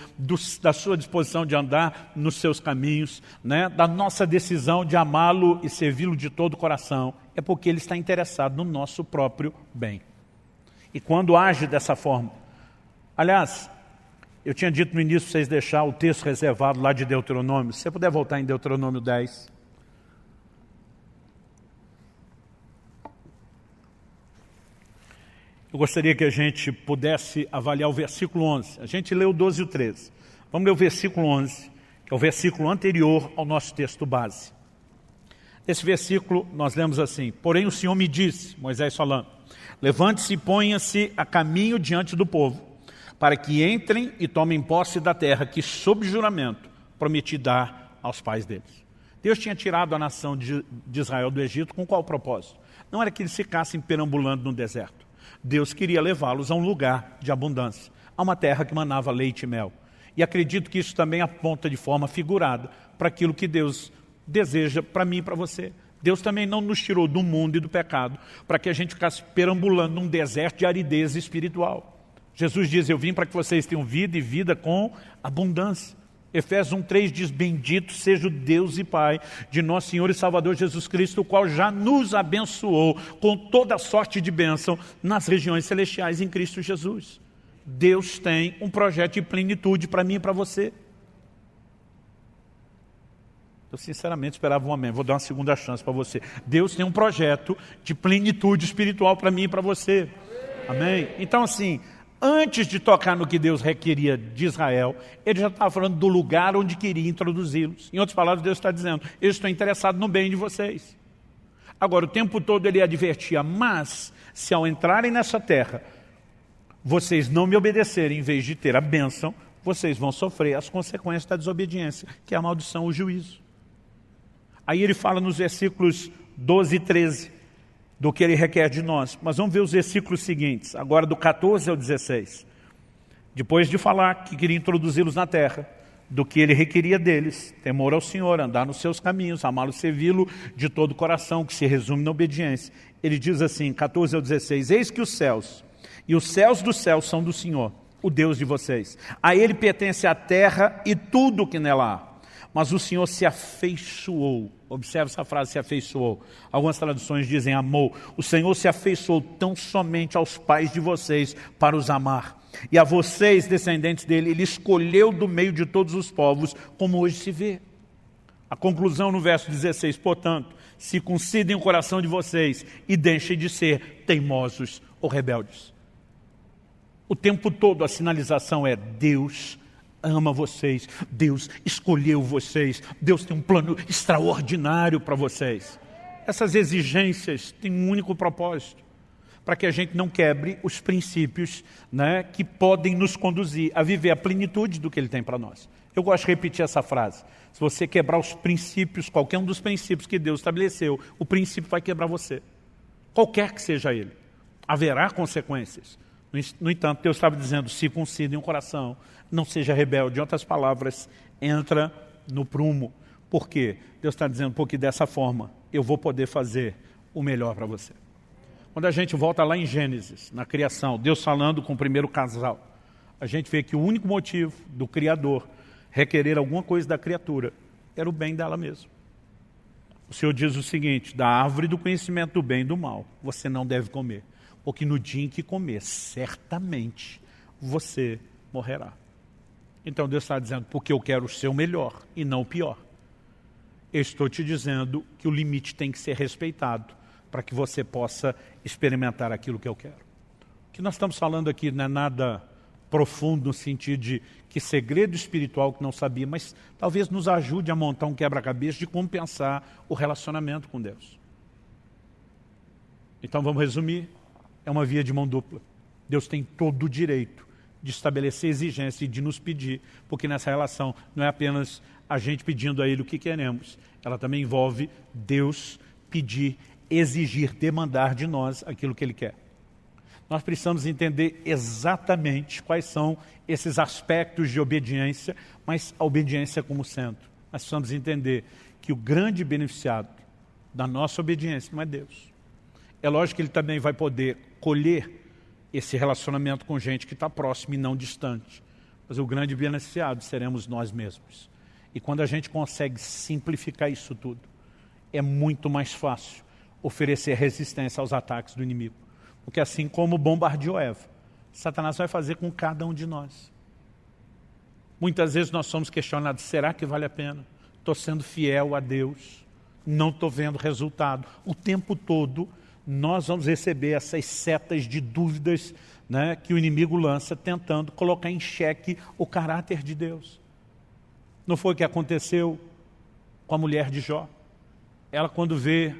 S1: da sua disposição de andar nos seus caminhos, né? Da nossa decisão de amá-lo e servi-lo de todo o coração. É porque Ele está interessado no nosso próprio bem. E quando age dessa forma... Aliás, eu tinha dito no início para vocês deixar o texto reservado lá de Deuteronômio. Se você puder voltar em Deuteronômio 10... Eu gostaria que a gente pudesse avaliar o versículo 11. A gente leu o 12 e o 13. Vamos ler o versículo 11, que é o versículo anterior ao nosso texto base. Nesse versículo nós lemos assim, porém o Senhor me disse, Moisés falando, levante-se e ponha-se a caminho diante do povo, para que entrem e tomem posse da terra que, sob juramento, prometi dar aos pais deles. Deus tinha tirado a nação de Israel do Egito com qual propósito? Não era que eles ficassem perambulando no deserto. Deus queria levá-los a um lugar de abundância, a uma terra que manava leite e mel. E acredito que isso também aponta de forma figurada para aquilo que Deus deseja para mim e para você. Deus também não nos tirou do mundo e do pecado para que a gente ficasse perambulando num deserto de aridez espiritual. Jesus diz, eu vim para que vocês tenham vida e vida com abundância. Efésios 1:3 diz, bendito seja o Deus e Pai de nosso Senhor e Salvador Jesus Cristo, o qual já nos abençoou com toda sorte de bênção nas regiões celestiais em Cristo Jesus. Deus tem um projeto de plenitude para mim e para você. Eu sinceramente esperava um amém, vou dar uma segunda chance para você. Deus tem um projeto de plenitude espiritual para mim e para você. Amém? Então assim... Antes de tocar no que Deus requeria de Israel, ele já estava falando do lugar onde queria introduzi-los. Em outras palavras, Deus está dizendo, eu estou interessado no bem de vocês. Agora, o tempo todo ele advertia, mas se ao entrarem nessa terra, vocês não me obedecerem, em vez de ter a bênção, vocês vão sofrer as consequências da desobediência, que é a maldição, o juízo. Aí ele fala nos versículos 12 e 13, do que ele requer de nós. Mas vamos ver os versículos seguintes, agora do 14 ao 16. Depois de falar que queria introduzi-los na terra, do que ele requeria deles, temor ao Senhor, andar nos seus caminhos, amá-lo, servi-lo de todo o coração, que se resume na obediência. Ele diz assim, 14 ao 16, eis que os céus e os céus dos céus são do Senhor, o Deus de vocês. A ele pertence a terra e tudo o que nela há. Mas o Senhor se afeiçoou. Observe essa frase, se afeiçoou. Algumas traduções dizem amou. O Senhor se afeiçoou tão somente aos pais de vocês para os amar. E a vocês, descendentes dele, ele escolheu do meio de todos os povos, como hoje se vê. A conclusão no verso 16, portanto, circuncidem o coração de vocês e deixem de ser teimosos ou rebeldes. O tempo todo a sinalização é Deus ama vocês, Deus escolheu vocês, Deus tem um plano extraordinário para vocês. Essas exigências têm um único propósito, para que a gente não quebre os princípios, né, que podem nos conduzir a viver a plenitude do que Ele tem para nós. Eu gosto de repetir essa frase, se você quebrar os princípios, qualquer um dos princípios que Deus estabeleceu, o princípio vai quebrar você, qualquer que seja ele, haverá consequências. No entanto, Deus estava dizendo, circuncidem o coração, não seja rebelde. Em outras palavras, entra no prumo. Por quê? Deus está dizendo, porque dessa forma eu vou poder fazer o melhor para você. Quando a gente volta lá em Gênesis, na criação, Deus falando com o primeiro casal, a gente vê que o único motivo do Criador requerer alguma coisa da criatura era o bem dela mesma. O Senhor diz o seguinte, da árvore do conhecimento do bem e do mal, você não deve comer, porque no dia em que comer, certamente você morrerá. Então Deus está dizendo, porque eu quero o seu melhor e não o pior. Eu estou te dizendo que o limite tem que ser respeitado para que você possa experimentar aquilo que eu quero. O que nós estamos falando aqui não é nada profundo no sentido de que segredo espiritual que não sabia, mas talvez nos ajude a montar um quebra-cabeça de como pensar o relacionamento com Deus. Então vamos resumir, é uma via de mão dupla. Deus tem todo o direito de estabelecer exigência e de nos pedir, porque nessa relação não é apenas a gente pedindo a Ele o que queremos, ela também envolve Deus pedir, exigir, demandar de nós aquilo que Ele quer. Nós precisamos entender exatamente quais são esses aspectos de obediência, mas a obediência como centro. Nós precisamos entender que o grande beneficiado da nossa obediência não é Deus. É lógico que Ele também vai poder colher esse relacionamento com gente que está próximo e não distante. Mas o grande beneficiado seremos nós mesmos. E quando a gente consegue simplificar isso tudo, é muito mais fácil oferecer resistência aos ataques do inimigo. Porque assim como bombardeou Eva, Satanás vai fazer com cada um de nós. Muitas vezes nós somos questionados, será que vale a pena? Estou sendo fiel a Deus, não estou vendo resultado. O tempo todo nós vamos receber essas setas de dúvidas, né, que o inimigo lança tentando colocar em xeque o caráter de Deus. Não foi o que aconteceu com a mulher de Jó? Ela, quando vê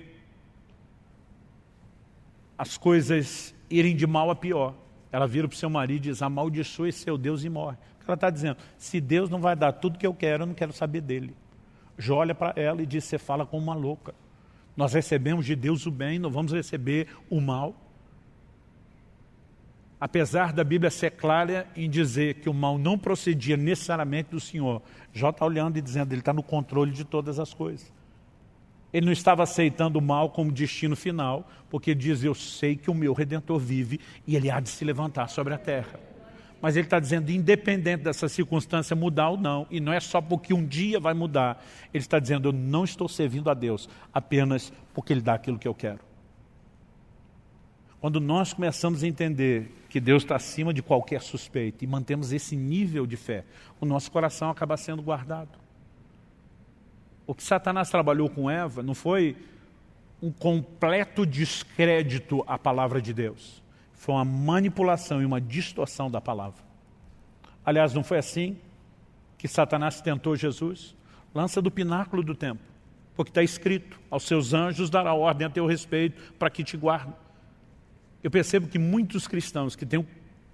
S1: as coisas irem de mal a pior, ela vira para o seu marido e diz, amaldiçoe seu Deus e morre. Ela está dizendo, se Deus não vai dar tudo que eu não quero saber dele. Jó olha para ela e diz, você fala como uma louca. Nós recebemos de Deus o bem, não vamos receber o mal. Apesar da Bíblia ser clara em dizer que o mal não procedia necessariamente do Senhor, Jó está olhando e dizendo, ele está no controle de todas as coisas. Ele não estava aceitando o mal como destino final, porque ele diz, eu sei que o meu Redentor vive e ele há de se levantar sobre a terra. Mas ele está dizendo, independente dessa circunstância mudar ou não, e não é só porque um dia vai mudar, ele está dizendo, eu não estou servindo a Deus apenas porque Ele dá aquilo que eu quero. Quando nós começamos a entender que Deus está acima de qualquer suspeita e mantemos esse nível de fé, o nosso coração acaba sendo guardado. O que Satanás trabalhou com Eva não foi um completo descrédito à palavra de Deus. Foi uma manipulação e uma distorção da palavra. Aliás, não foi assim que Satanás tentou Jesus? Lança do pináculo do templo, porque está escrito, aos seus anjos dará ordem a teu respeito para que te guardem. Eu percebo que muitos cristãos que têm um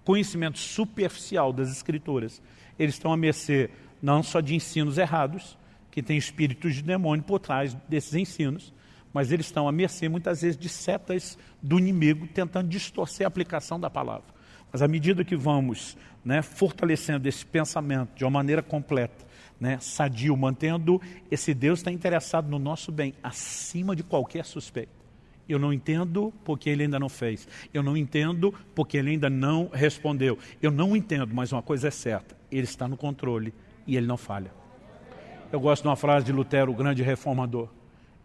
S1: conhecimento superficial das Escrituras, eles estão à mercê não só de ensinos errados, que tem espíritos de demônio por trás desses ensinos, mas eles estão à mercê muitas vezes de setas do inimigo tentando distorcer a aplicação da palavra. Mas à medida que vamos, né, fortalecendo esse pensamento de uma maneira completa, né, sadio, mantendo esse Deus está interessado no nosso bem, acima de qualquer suspeita. Eu não entendo porque Ele ainda não fez. Eu não entendo porque Ele ainda não respondeu. Eu não entendo, mas uma coisa é certa, Ele está no controle e Ele não falha. Eu gosto de uma frase de Lutero, o grande reformador.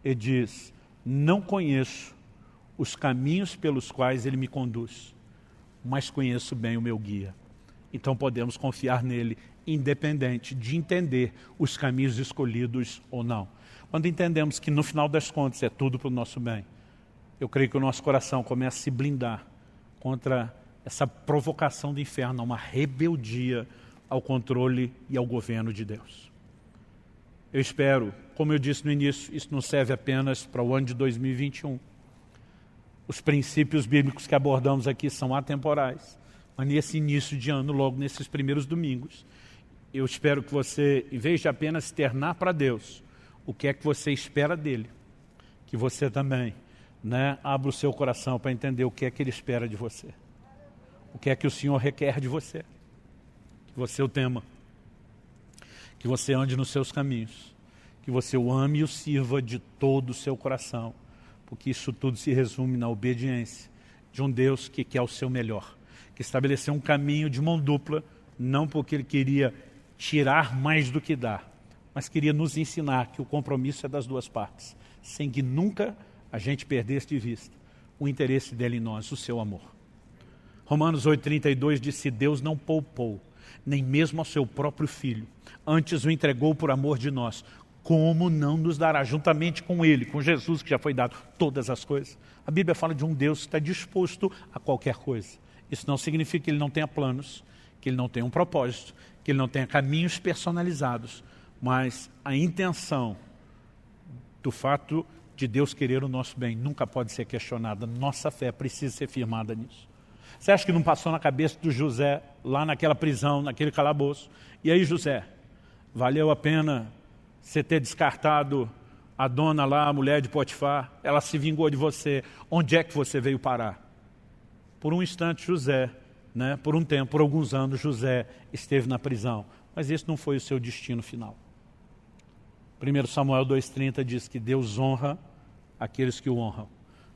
S1: Ele diz, não conheço os caminhos pelos quais Ele me conduz, mas conheço bem o meu guia. Então podemos confiar nele, independente de entender os caminhos escolhidos ou não. Quando entendemos que no final das contas é tudo para o nosso bem, eu creio que o nosso coração começa a se blindar contra essa provocação do inferno, uma rebeldia ao controle e ao governo de Deus. Eu espero, como eu disse no início, isso não serve apenas para o ano de 2021. Os princípios bíblicos que abordamos aqui são atemporais. Mas nesse início de ano, logo nesses primeiros domingos, eu espero que você, em vez de apenas externar para Deus o que é que você espera dele, que você também, né, abra o seu coração para entender o que é que Ele espera de você. O que é que o Senhor requer de você. Que você o tema. Que você ande nos seus caminhos, que você o ame e o sirva de todo o seu coração, porque isso tudo se resume na obediência de um Deus que quer o seu melhor, que estabeleceu um caminho de mão dupla, não porque Ele queria tirar mais do que dar, mas queria nos ensinar que o compromisso é das duas partes, sem que nunca a gente perdesse de vista o interesse dele em nós, o seu amor. Romanos 8,32 diz, se Deus não poupou nem mesmo ao seu próprio Filho, antes o entregou por amor de nós, como não nos dará juntamente com Ele, com Jesus que já foi dado todas as coisas? A Bíblia fala de um Deus que está disposto a qualquer coisa. Isso não significa que Ele não tenha planos, que que ele não tenha um propósito, que ele não tenha caminhos personalizados, mas a intenção do fato de Deus querer o nosso bem nunca pode ser questionada. Nossa fé precisa ser firmada nisso. Você acha que não passou na cabeça do José, lá naquela prisão, naquele calabouço? E aí, José, valeu a pena você ter descartado a dona lá, a mulher de Potifar? Ela se vingou de você. Onde é que você veio parar? Por um instante, José, por um tempo, por alguns anos, José esteve na prisão. Mas esse não foi o seu destino final. 1 Samuel 2,30 diz que Deus honra aqueles que o honram,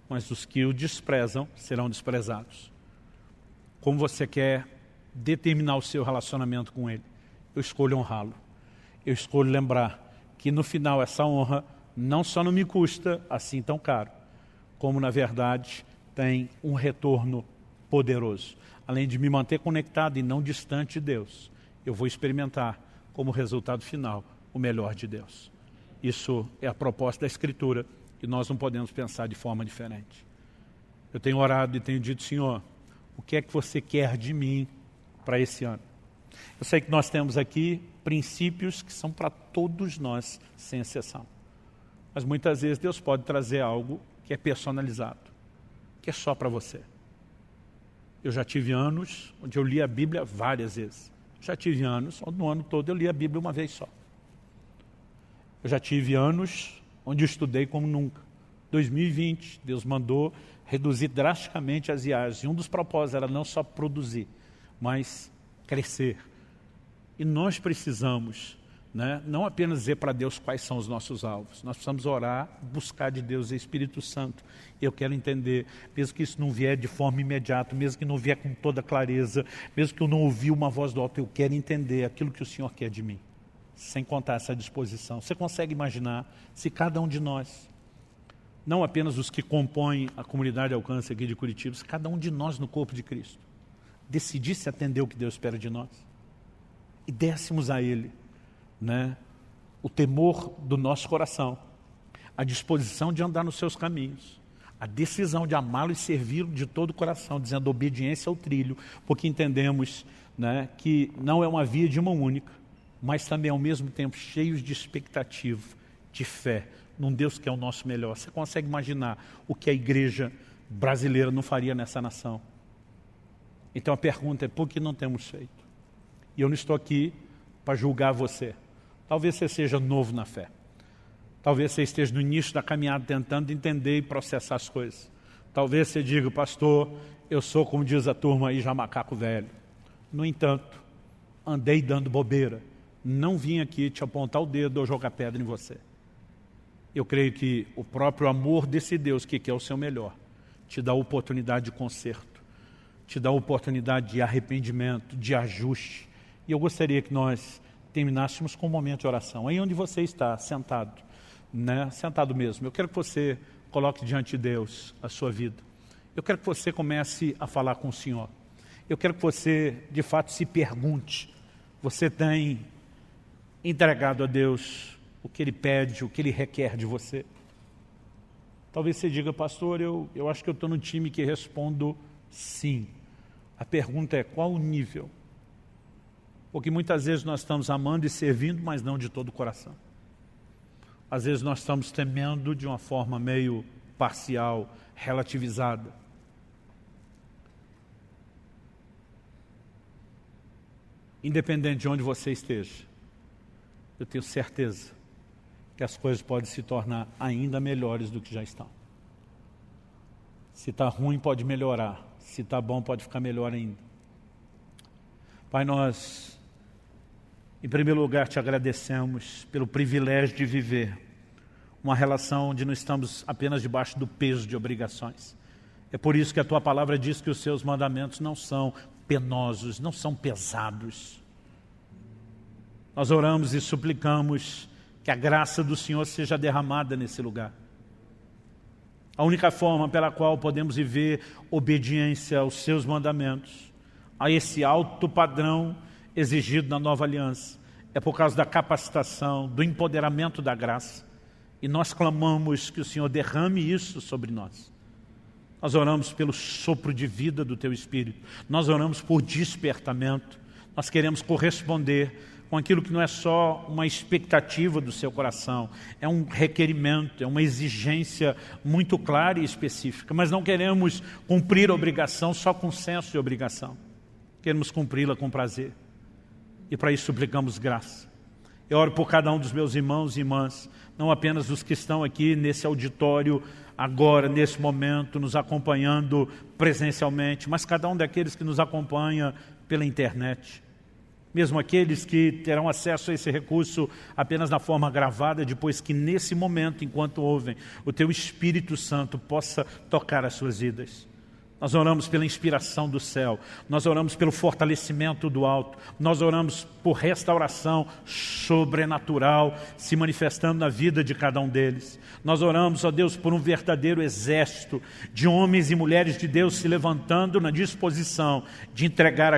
S1: mas os que o desprezam serão desprezados. Como você quer determinar o seu relacionamento com Ele? Eu escolho honrá-lo. Eu escolho lembrar que no final essa honra não só não me custa assim tão caro, como na verdade tem um retorno poderoso. Além de me manter conectado e não distante de Deus, eu vou experimentar como resultado final o melhor de Deus. Isso é a proposta da Escritura e nós não podemos pensar de forma diferente. Eu tenho orado e tenho dito, Senhor, o que é que você quer de mim para esse ano? Eu sei que nós temos aqui princípios que são para todos nós, sem exceção. Mas muitas vezes Deus pode trazer algo que é personalizado, que é só para você. Eu já tive anos onde eu li a Bíblia várias vezes. Já tive anos onde no ano todo eu li a Bíblia uma vez só. Eu já tive anos onde eu estudei como nunca. 2020, Deus mandou reduzir drasticamente as viagens. E um dos propósitos era não só produzir, mas crescer. E nós precisamos, não apenas dizer para Deus quais são os nossos alvos. Nós precisamos orar, buscar de Deus o Espírito Santo. Eu quero entender, mesmo que isso não vier de forma imediata, mesmo que não vier com toda clareza, mesmo que eu não ouvi uma voz do alto, eu quero entender aquilo que o Senhor quer de mim. Sem contar essa disposição. Você consegue imaginar se cada um de nós, não apenas os que compõem a comunidade Alcance aqui de Curitiba, se cada um de nós no corpo de Cristo decidisse atender o que Deus espera de nós e dessemos a Ele o temor do nosso coração, a disposição de andar nos seus caminhos, a decisão de amá-lo e servi-lo de todo o coração, dizendo obediência ao trilho, porque entendemos que não é uma via de mão única, mas também ao mesmo tempo cheios de expectativa, de fé, num Deus que é o nosso melhor. Você consegue imaginar o que a igreja brasileira não faria nessa nação? Então a pergunta é, por que não temos feito? E eu não estou aqui para julgar você. Talvez você seja novo na fé. Talvez você esteja no início da caminhada tentando entender e processar as coisas. Talvez você diga, pastor, eu sou, como diz a turma aí, já macaco velho. No entanto, andei dando bobeira. Não vim aqui te apontar o dedo ou jogar pedra em você. Eu creio que o próprio amor desse Deus, que quer o seu melhor, te dá a oportunidade de conserto, te dá a oportunidade de arrependimento, de ajuste. E eu gostaria que nós terminássemos com um momento de oração. Aí onde você está, sentado, sentado mesmo. Eu quero que você coloque diante de Deus a sua vida. Eu quero que você comece a falar com o Senhor. Eu quero que você, de fato, se pergunte. Você tem entregado a Deus o que Ele pede, o que Ele requer de você? Talvez você diga, pastor, eu acho que eu estou no time que respondo sim. A pergunta é, qual o nível? Porque muitas vezes nós estamos amando e servindo, mas não de todo o coração. Às vezes nós estamos temendo de uma forma meio parcial, relativizada. Independente de onde você esteja, eu tenho certeza que as coisas podem se tornar ainda melhores do que já estão. Se está ruim, pode melhorar. Se está bom, pode ficar melhor ainda. Pai, nós, em primeiro lugar, te agradecemos pelo privilégio de viver uma relação onde não estamos apenas debaixo do peso de obrigações. É por isso que a Tua palavra diz que os Seus mandamentos não são penosos, não são pesados. Nós oramos e suplicamos que a graça do Senhor seja derramada nesse lugar. A única forma pela qual podemos viver obediência aos Seus mandamentos, a esse alto padrão exigido na nova aliança, é por causa da capacitação, do empoderamento da graça. E nós clamamos que o Senhor derrame isso sobre nós. Nós oramos pelo sopro de vida do Teu Espírito. Nós oramos por despertamento. Nós queremos corresponder com aquilo que não é só uma expectativa do seu coração, é um requerimento, é uma exigência muito clara e específica, mas não queremos cumprir a obrigação só com senso de obrigação, queremos cumpri-la com prazer, e para isso suplicamos graça. Eu oro por cada um dos meus irmãos e irmãs, não apenas os que estão aqui nesse auditório, agora, nesse momento, nos acompanhando presencialmente, mas cada um daqueles que nos acompanha pela internet. Mesmo aqueles que terão acesso a esse recurso apenas na forma gravada, depois que nesse momento, enquanto ouvem, o Teu Espírito Santo possa tocar as suas vidas. Nós oramos pela inspiração do céu, nós oramos pelo fortalecimento do alto, nós oramos por restauração sobrenatural se manifestando na vida de cada um deles. Nós oramos, ó Deus, por um verdadeiro exército de homens e mulheres de Deus se levantando na disposição de entregar a